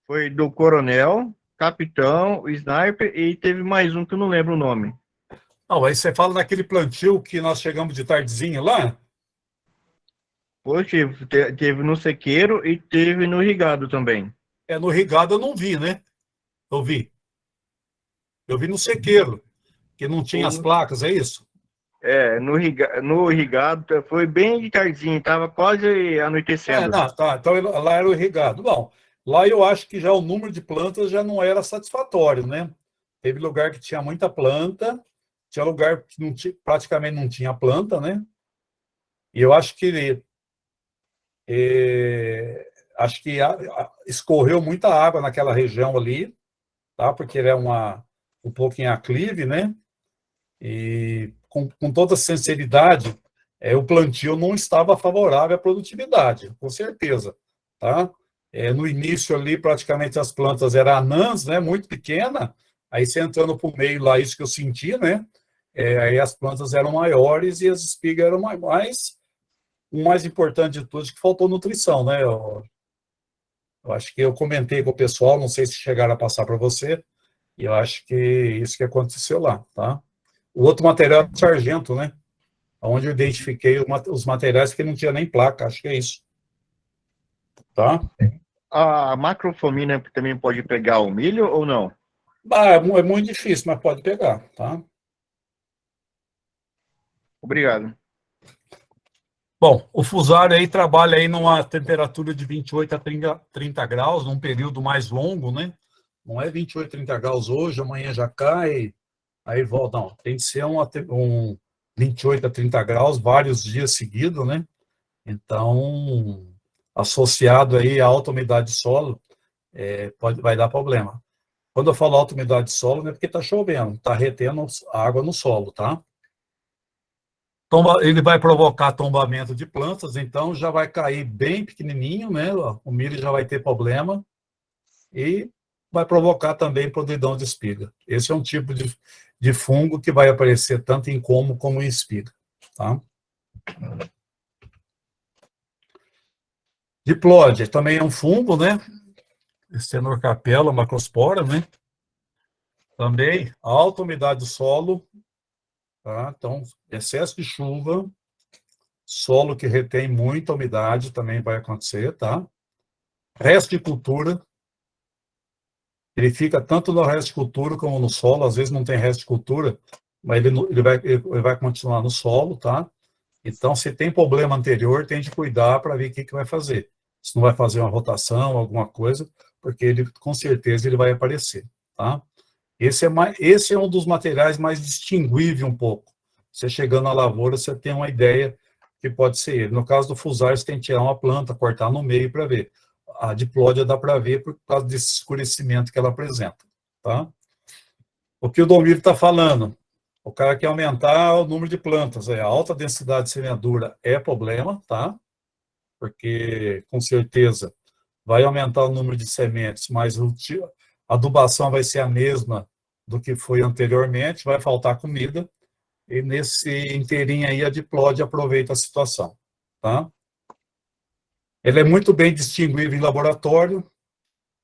Foi do Coronel, Capitão, o Sniper e teve mais um que eu não lembro o nome. Não, aí você fala naquele plantio que nós chegamos de tardezinha lá? Poxa, teve no sequeiro e teve no irrigado também. No irrigado eu não vi, né? Eu vi. Eu vi no sequeiro, que não tinha as placas, é isso? No irrigado foi bem de tardinho, estava quase anoitecendo. Não, tá. Então lá era o irrigado. Bom, lá eu acho que já o número de plantas já não era satisfatório, né? Teve lugar que tinha muita planta, tinha lugar que não tinha, praticamente não tinha planta, né? E eu acho que escorreu muita água naquela região ali, tá? Porque ele é um pouco em aclive, né? E com toda sinceridade, o plantio não estava favorável à produtividade, com certeza, tá? No início ali, praticamente as plantas eram anãs, né? Muito pequena, aí você entrando para o meio lá, isso que eu senti, né? Aí as plantas eram maiores e as espigas eram maiores. O mais importante de tudo é que faltou nutrição, né? Eu acho que eu comentei com o pessoal, não sei se chegaram a passar para você, e eu acho que isso que aconteceu lá, tá? O outro material é o sargento, né? Onde eu identifiquei os materiais que não tinha nem placa, acho que é isso. Tá? A macrofomina também pode pegar o milho ou não? É muito difícil, mas pode pegar, tá? Obrigado. Bom, o fusário aí trabalha aí numa temperatura de 28 a 30 graus, num período mais longo, né? Não é 28, 30 graus hoje, amanhã já cai, aí volta. Não, tem que ser um 28 a 30 graus, vários dias seguidos, né? Então, associado aí à alta umidade de solo, vai dar problema. Quando eu falo alta umidade de solo, não é porque está chovendo, está retendo água no solo, tá? Ele vai provocar tombamento de plantas, então já vai cair bem pequenininho, né? O milho já vai ter problema e vai provocar também podridão de espiga. Esse é um tipo de fungo que vai aparecer tanto em como como em espiga, tá? Diplódia também é um fungo, né? Stenocarpella, macrospora, né? Também alta umidade do solo, tá? Então, excesso de chuva, solo que retém muita umidade também vai acontecer, tá? Resto de cultura, ele fica tanto no resto de cultura como no solo, às vezes não tem resto de cultura, mas ele vai continuar no solo, tá? Então, se tem problema anterior, tem de cuidar para ver o que vai fazer. Se não vai fazer uma rotação, alguma coisa, porque ele, com certeza, ele vai aparecer, tá? Esse é um dos materiais mais distinguíveis um pouco. Você chegando na lavoura, você tem uma ideia que pode ser ele. No caso do fusário, você tem que tirar uma planta, cortar no meio para ver. A diplódia dá para ver por causa desse escurecimento que ela apresenta, tá? O que o Domiro está falando, o cara quer aumentar o número de plantas, a alta densidade de semeadura é problema, tá? Porque, com certeza, vai aumentar o número de sementes, mas a adubação vai ser a mesma do que foi anteriormente, vai faltar comida, e nesse inteirinho aí a diplódia aproveita a situação, tá? Ele é muito bem distinguível em laboratório,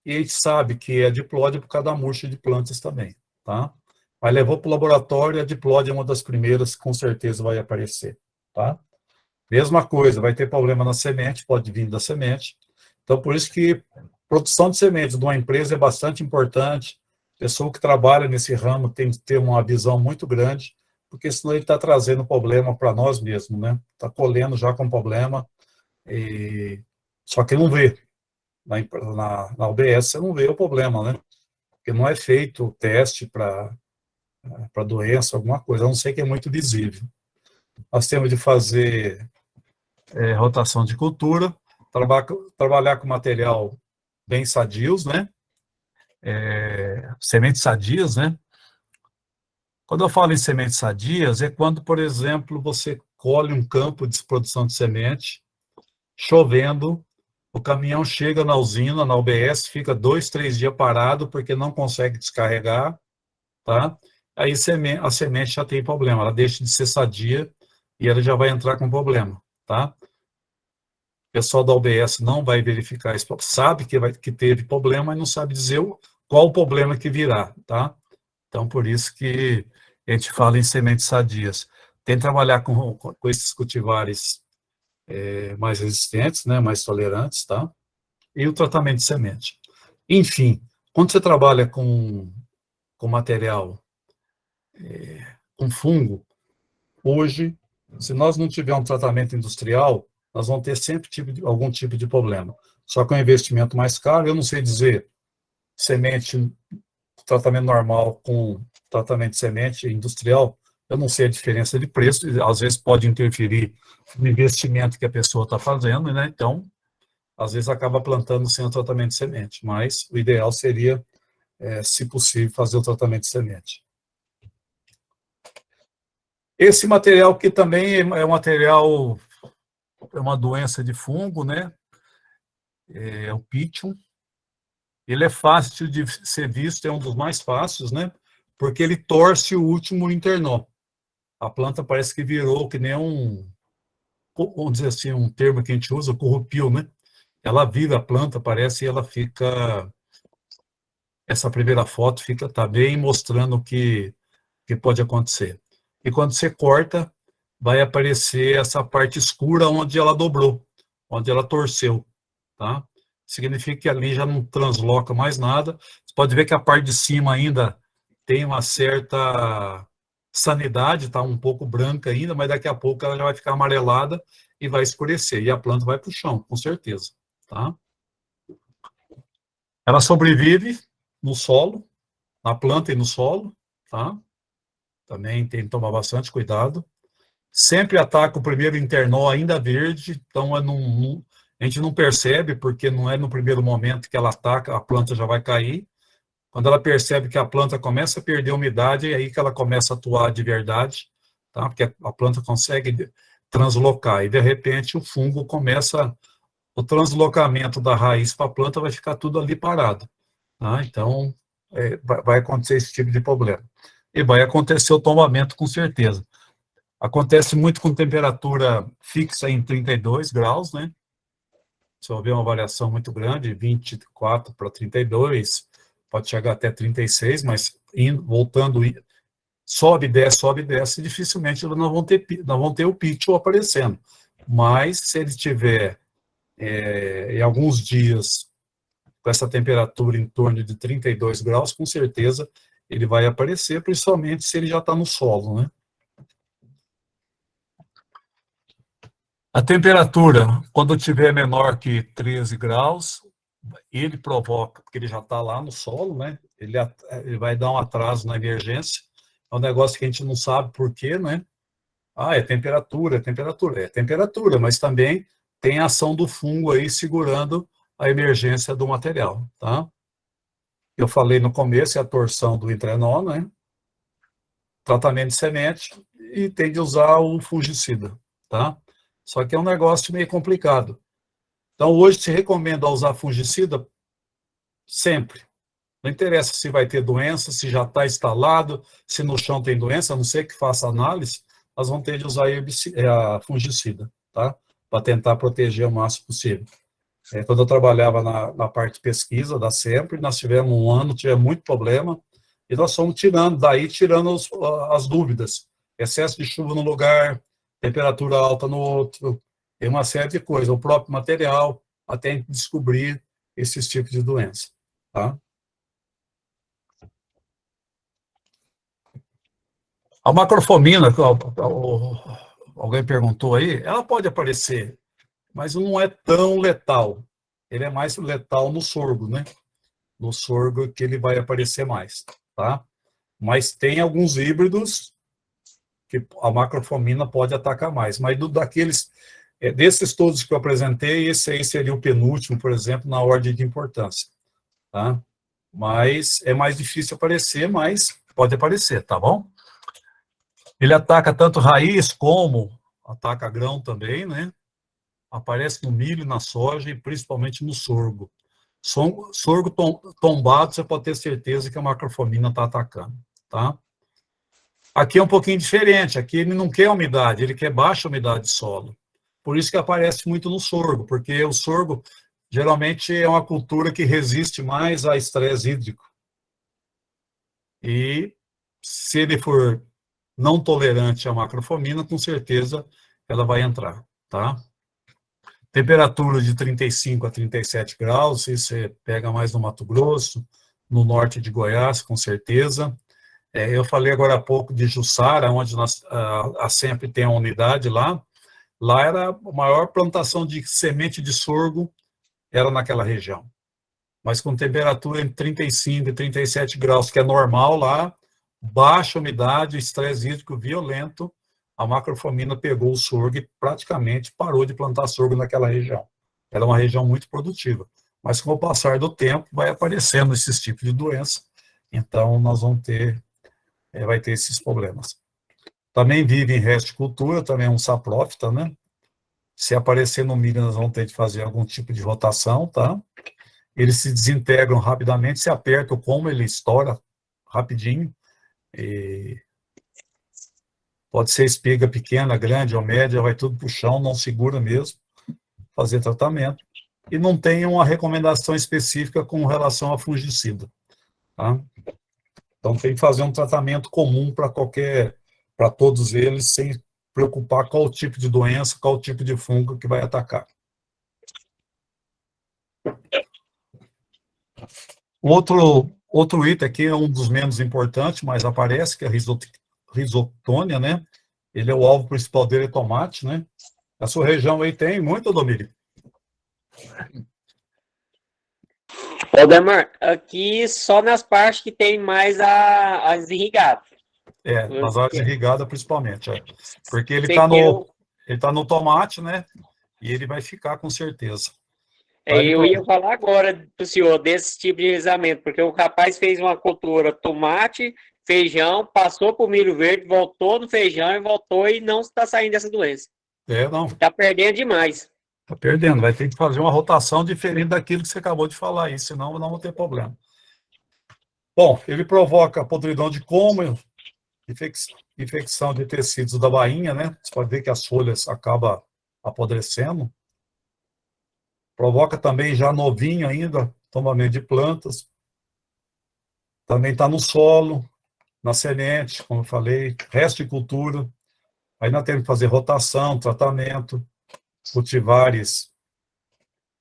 e a gente sabe que é diplódia por causa da murcha de plantas também, tá? Mas levou para o laboratório, a diplódia é uma das primeiras que com certeza vai aparecer, tá? Mesma coisa, vai ter problema na semente, pode vir da semente. Então, por isso que produção de sementes de uma empresa é bastante importante. Pessoa que trabalha nesse ramo tem que ter uma visão muito grande, porque senão ele está trazendo problema para nós mesmos, né? Está colhendo já com problema, só que não vê. Na UBS você não vê o problema, né? Porque não é feito o teste para doença, alguma coisa, a não ser que é muito visível. Nós temos de fazer rotação de cultura, trabalhar com material bem sadios, né? Sementes sadias, né? Quando eu falo em sementes sadias, é quando, por exemplo, você colhe um campo de produção de semente, chovendo, o caminhão chega na usina, na UBS, fica 2, 3 dias parado porque não consegue descarregar, tá? Aí a semente já tem problema, ela deixa de ser sadia e ela já vai entrar com problema, tá? pessoal da OBS não vai verificar isso, sabe que teve problema, mas não sabe dizer qual o problema que virá, tá? Então, por isso que a gente fala em sementes sadias. Tem que trabalhar com esses cultivares mais resistentes, né, mais tolerantes, tá? E o tratamento de semente. Enfim, quando você trabalha com material, com fungo, hoje, se nós não tivermos um tratamento industrial, nós vamos ter sempre algum tipo de problema. Só que é um investimento mais caro, eu não sei dizer semente, tratamento normal com tratamento de semente industrial, eu não sei a diferença de preço, às vezes pode interferir no investimento que a pessoa está fazendo, né? Então, às vezes acaba plantando sem o tratamento de semente, mas o ideal seria, se possível, fazer o tratamento de semente. Esse material que também é um material, é uma doença de fungo, né? É o Pithium. Ele é fácil de ser visto, é um dos mais fáceis, né? Porque ele torce o último internó. A planta parece que virou que nem vamos dizer assim, um termo que a gente usa, corrupio, né? Ela vira a planta, parece, e ela fica... Essa primeira foto tá bem mostrando o que pode acontecer. E quando você corta, vai aparecer essa parte escura onde ela dobrou, onde ela torceu, tá? Significa que ali já não transloca mais nada. Você pode ver que a parte de cima ainda tem uma certa sanidade, tá um pouco branca ainda, mas daqui a pouco ela já vai ficar amarelada e vai escurecer, e a planta vai para o chão, com certeza, tá? Ela sobrevive no solo, na planta e no solo, tá? Também tem que tomar bastante cuidado. Sempre ataca o primeiro internó ainda verde, então a gente não percebe, porque não é no primeiro momento que ela ataca, a planta já vai cair. Quando ela percebe que a planta começa a perder umidade, é aí que ela começa a atuar de verdade, tá? Porque a planta consegue translocar, e de repente o fungo começa, o translocamento da raiz para a planta vai ficar tudo ali parado, tá? Então, vai acontecer esse tipo de problema. E vai acontecer o tombamento com certeza. Acontece muito com temperatura fixa em 32 graus, né? Se houver uma variação muito grande, 24 para 32, pode chegar até 36, mas voltando, sobe, desce, dificilmente eles não vão ter o Pithium aparecendo. Mas se ele tiver, em alguns dias, com essa temperatura em torno de 32 graus, com certeza ele vai aparecer, principalmente se ele já está no solo, né? A temperatura, quando tiver menor que 13 graus, ele provoca, porque ele já está lá no solo, né? Ele vai dar um atraso na emergência. É um negócio que a gente não sabe por quê, né? É temperatura, mas também tem a ação do fungo aí segurando a emergência do material, tá? Eu falei no começo, é a torção do internó, né? Tratamento de semente, e tem de usar o fungicida, tá? Só que é um negócio meio complicado. Então, hoje se recomenda usar fungicida sempre. Não interessa se vai ter doença, se já está instalado, se no chão tem doença, a não ser que faça análise, nós vamos ter de usar a fungicida, tá? Para tentar proteger o máximo possível. Quando eu trabalhava na parte de pesquisa da SEMPRE, nós tivemos um ano, tivemos muito problema, e nós fomos tirando as dúvidas. Excesso de chuva no lugar, temperatura alta no outro, tem uma série de coisas, o próprio material, até descobrir esses tipos de doença, tá? A macrofomina, alguém perguntou aí, ela pode aparecer, mas não é tão letal. Ele é mais letal no sorgo, né? No sorgo que ele vai aparecer mais, tá? Mas tem alguns híbridos que a macrofomina pode atacar mais, mas desses todos que eu apresentei, esse aí seria o penúltimo, por exemplo, na ordem de importância, tá? Mas é mais difícil aparecer, mas pode aparecer, tá bom? Ele ataca tanto raiz como ataca grão também, né? Aparece no milho, na soja e principalmente no sorgo. Sorgo tombado, você pode ter certeza que a macrofomina está atacando, tá? Aqui é um pouquinho diferente, aqui ele não quer umidade, ele quer baixa umidade de solo. Por isso que aparece muito no sorgo, porque o sorgo geralmente é uma cultura que resiste mais a estresse hídrico. E se ele for não tolerante à macrofomina, com certeza ela vai entrar, tá? Temperatura de 35 a 37 graus, isso você pega mais no Mato Grosso, no norte de Goiás, com certeza. Eu falei agora há pouco de Jussara, onde a sempre tem a unidade lá. Lá era a maior plantação de semente de sorgo, era naquela região. Mas com temperatura entre 35 e 37 graus, que é normal lá, baixa umidade, estresse hídrico violento, a macrofomina pegou o sorgo e praticamente parou de plantar sorgo naquela região. Era uma região muito produtiva. Mas com o passar do tempo, vai aparecendo esses tipos de doença, então nós vamos ter, vai ter esses problemas. Também vive em resticultura, também é um saprófita, né? Se aparecer no milho, nós vamos ter de fazer algum tipo de rotação, tá? Eles se desintegram rapidamente, se aperta o como, ele estoura rapidinho. E pode ser espiga pequena, grande ou média, vai tudo para o chão, não segura mesmo, fazer tratamento. E não tem uma recomendação específica com relação a fungicida, tá? Então tem que fazer um tratamento comum para todos eles, sem preocupar qual o tipo de doença, qual o tipo de fungo que vai atacar. Outro item aqui é um dos menos importantes, mas aparece, que é a risotônia, né? Ele é o alvo principal dele, é tomate, né? A sua região aí tem muito, Domínico? Valdemar, aqui só nas partes que tem mais as irrigadas. Nas áreas irrigadas principalmente, porque ele tá no tomate, né? E ele vai ficar com certeza. Eu ia falar agora para o senhor desse tipo de rizamento, porque o rapaz fez uma cultura tomate, feijão, passou para o milho verde, voltou no feijão e voltou e não está saindo dessa doença. Não. Está perdendo demais. Está perdendo, vai ter que fazer uma rotação diferente daquilo que você acabou de falar aí, senão não vai ter problema. Bom, ele provoca podridão de cômodo, infecção de tecidos da bainha, né? Você pode ver que as folhas acabam apodrecendo. Provoca também, já novinho ainda, tombamento de plantas. Também está no solo, na semente, como eu falei, resto de cultura. Aí nós temos que fazer rotação, tratamento, cultivares.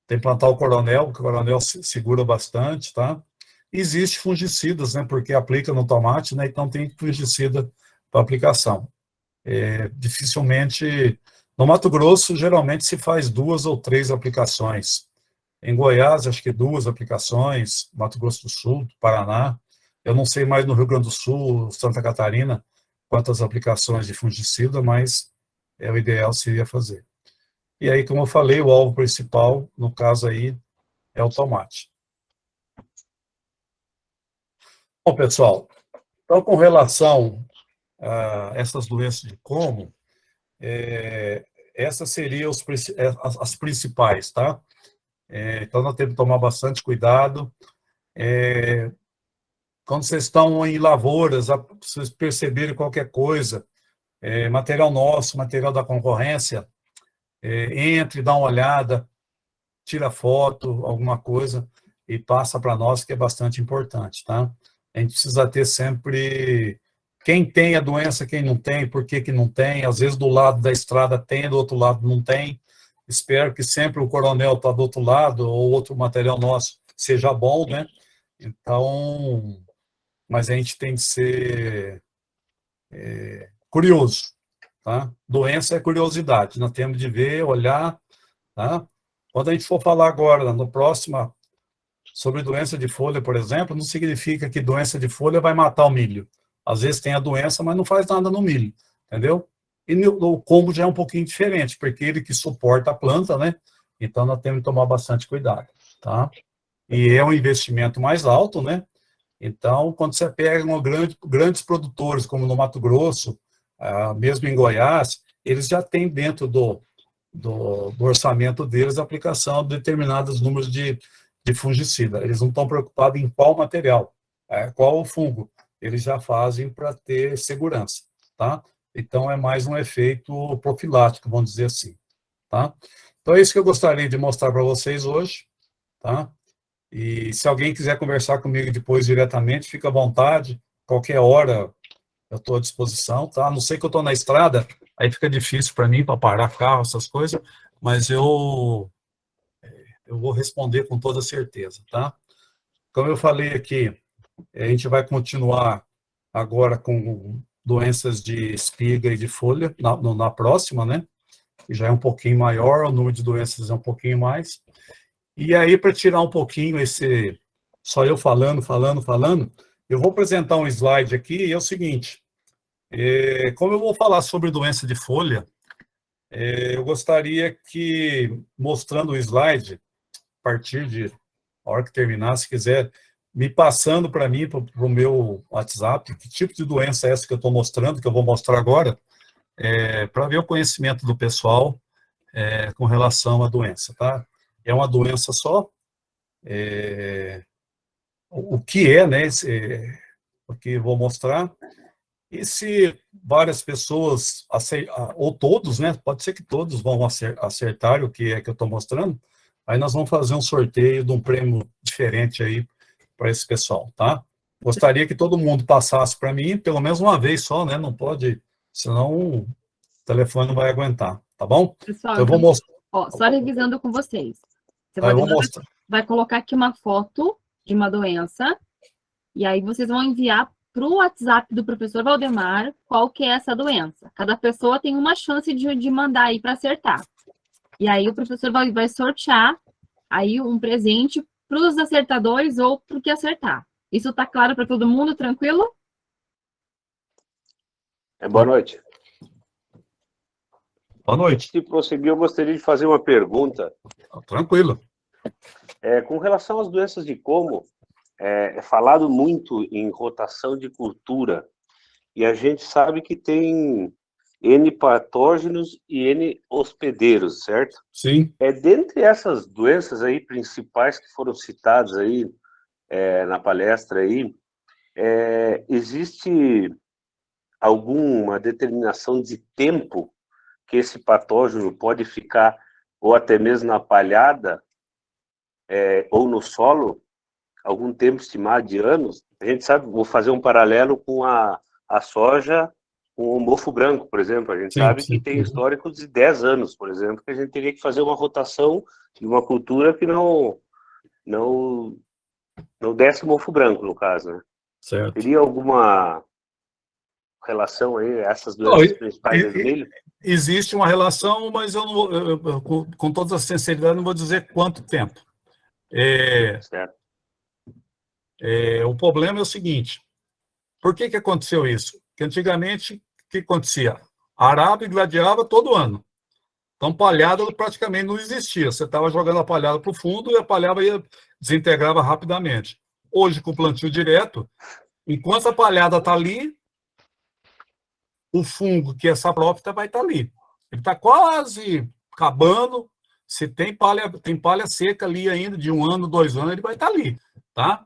Tem que plantar o coronel, porque o coronel segura bastante, tá? Existe fungicidas, né? Porque aplica no tomate, né? Então tem fungicida para aplicação. Dificilmente... No Mato Grosso, geralmente se faz 2 ou 3 aplicações. Em Goiás, acho que 2 aplicações, Mato Grosso do Sul, Paraná. Eu não sei mais no Rio Grande do Sul, Santa Catarina, quantas aplicações de fungicida, mas o ideal seria fazer. E aí, como eu falei, o alvo principal, no caso aí, é o tomate. Bom, pessoal, então com relação a essas doenças de como, essas seriam as principais, tá? Então, nós temos que tomar bastante cuidado. Quando vocês estão em lavouras, vocês perceberem qualquer coisa, material nosso, material da concorrência, entre, dá uma olhada, tira foto, alguma coisa, e passa para nós, que é bastante importante, tá? A gente precisa ter sempre... Quem tem a doença, quem não tem, por que não tem, às vezes do lado da estrada tem, do outro lado não tem. Espero que sempre o coronel está do outro lado, ou outro material nosso seja bom, né? Então, mas a gente tem que ser curioso, tá? Doença é curiosidade, nós temos de ver, olhar, tá? Quando a gente for falar agora, no próximo, sobre doença de folha, por exemplo, não significa que doença de folha vai matar o milho. Às vezes tem a doença, mas não faz nada no milho, entendeu? E o combo já é um pouquinho diferente, porque ele que suporta a planta, né? Então, nós temos que tomar bastante cuidado, tá? E é um investimento mais alto, né? Então, quando você pega grandes produtores, como no Mato Grosso, mesmo em Goiás, eles já têm dentro do orçamento deles a aplicação de determinados números de fungicida. Eles não estão preocupados em qual material, qual o fungo. Eles já fazem para ter segurança, tá? Então, é mais um efeito profilático, vamos dizer assim, tá? Então é isso que eu gostaria de mostrar para vocês hoje, tá? E se alguém quiser conversar comigo depois diretamente, fica à vontade, qualquer hora eu estou à disposição, tá? A não sei que eu estou na estrada, aí fica difícil para mim, para parar carro, essas coisas, mas eu vou responder com toda certeza, tá? Como eu falei aqui, a gente vai continuar agora com doenças de espiga e de folha na próxima, né? Que já é um pouquinho maior, o número de doenças é um pouquinho mais. E aí, para tirar um pouquinho só eu falando, eu vou apresentar um slide aqui, e é o seguinte, como eu vou falar sobre doença de folha, eu gostaria que, mostrando o slide, a partir de, a hora que terminar, se quiser, me passando para mim, para o meu WhatsApp, que tipo de doença é essa que eu estou mostrando, que eu vou mostrar agora, para ver o conhecimento do pessoal com relação à doença, tá? É uma doença só, o que é, né, o que eu vou mostrar, e se várias pessoas, ou todos, né, pode ser que todos vão acertar o que é que eu estou mostrando, aí nós vamos fazer um sorteio de um prêmio diferente aí para esse pessoal, tá? Gostaria que todo mundo passasse para mim, pelo menos uma vez só, né, não pode, senão o telefone não vai aguentar, tá bom? Pessoal, então, eu vou mostrar. Ó, só revisando com vocês. Você Eu vou mostrar. vai colocar aqui uma foto de uma doença, e aí vocês vão enviar para o WhatsApp do professor Valdemar qual que é essa doença. Cada pessoa tem uma chance de mandar aí para acertar. E aí o professor vai sortear aí um presente para os acertadores ou para o que acertar. Isso está claro para todo mundo? Tranquilo? Boa noite. Boa noite. Antes de prosseguir, eu gostaria de fazer uma pergunta. Tranquilo. Com relação às doenças de como, é falado muito em rotação de cultura, e a gente sabe que tem N patógenos e N hospedeiros, certo? Sim. Dentre essas doenças aí principais que foram citadas aí na palestra aí, existe alguma determinação de tempo que esse patógeno pode ficar, ou até mesmo na palhada, ou no solo, algum tempo estimado de anos? A gente sabe, vou fazer um paralelo com a soja, com o mofo branco, por exemplo. A gente sabe que tem históricos de 10 anos, por exemplo, que a gente teria que fazer uma rotação de uma cultura que não desse mofo branco, no caso, né? Certo. Teria alguma relação aí, essas doenças principais do milho? Existe uma relação, mas eu não, com toda a sinceridade, não vou dizer quanto tempo. Certo. O problema é o seguinte, por que aconteceu isso? Porque antigamente, o que acontecia? Arado e gladiava todo ano. Então, palhada praticamente não existia. Você estava jogando a palhada para o fundo e a palhada desintegrava rapidamente. Hoje, com o plantio direto, enquanto a palhada está ali, o fungo, que é saprófita, vai estar ali. Ele está quase acabando. Se tem palha seca ali ainda, de 1 ano, 2 anos, ele vai estar ali, tá?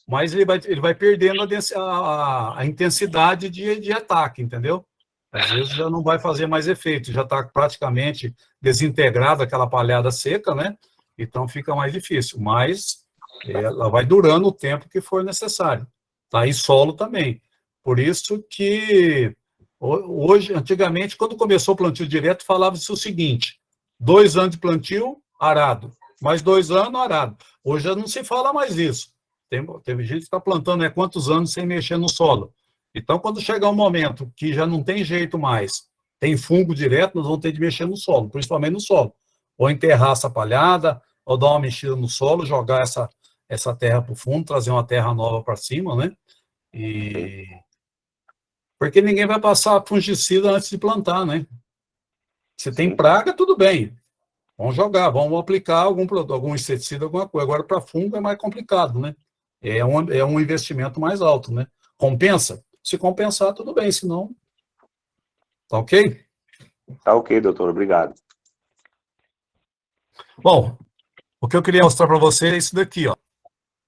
Mas ele vai perdendo a intensidade de ataque, entendeu? Às vezes já não vai fazer mais efeito, já está praticamente desintegrada aquela palhada seca, né? Então fica mais difícil, mas ela vai durando o tempo que for necessário, tá? E solo também. Por isso que hoje, antigamente, quando começou o plantio direto, falava-se o seguinte: 2 anos de plantio, arado, mais 2 anos, arado. Hoje já não se fala mais isso. Teve gente que está plantando quantos anos sem mexer no solo. Então, quando chegar um momento que já não tem jeito mais, tem fungo direto, nós vamos ter de mexer no solo, principalmente no solo. Ou enterrar essa palhada, ou dar uma mexida no solo, jogar essa terra para o fundo, trazer uma terra nova para cima, né? Porque ninguém vai passar fungicida antes de plantar, né? Se tem praga, tudo bem. Vamos jogar, vamos aplicar algum inseticida, alguma coisa. Agora, para fungo é mais complicado, né? É um investimento mais alto, né? Compensa? Se compensar, tudo bem, senão... Tá ok? Tá ok, doutor, obrigado. Bom, o que eu queria mostrar para você é isso daqui, ó.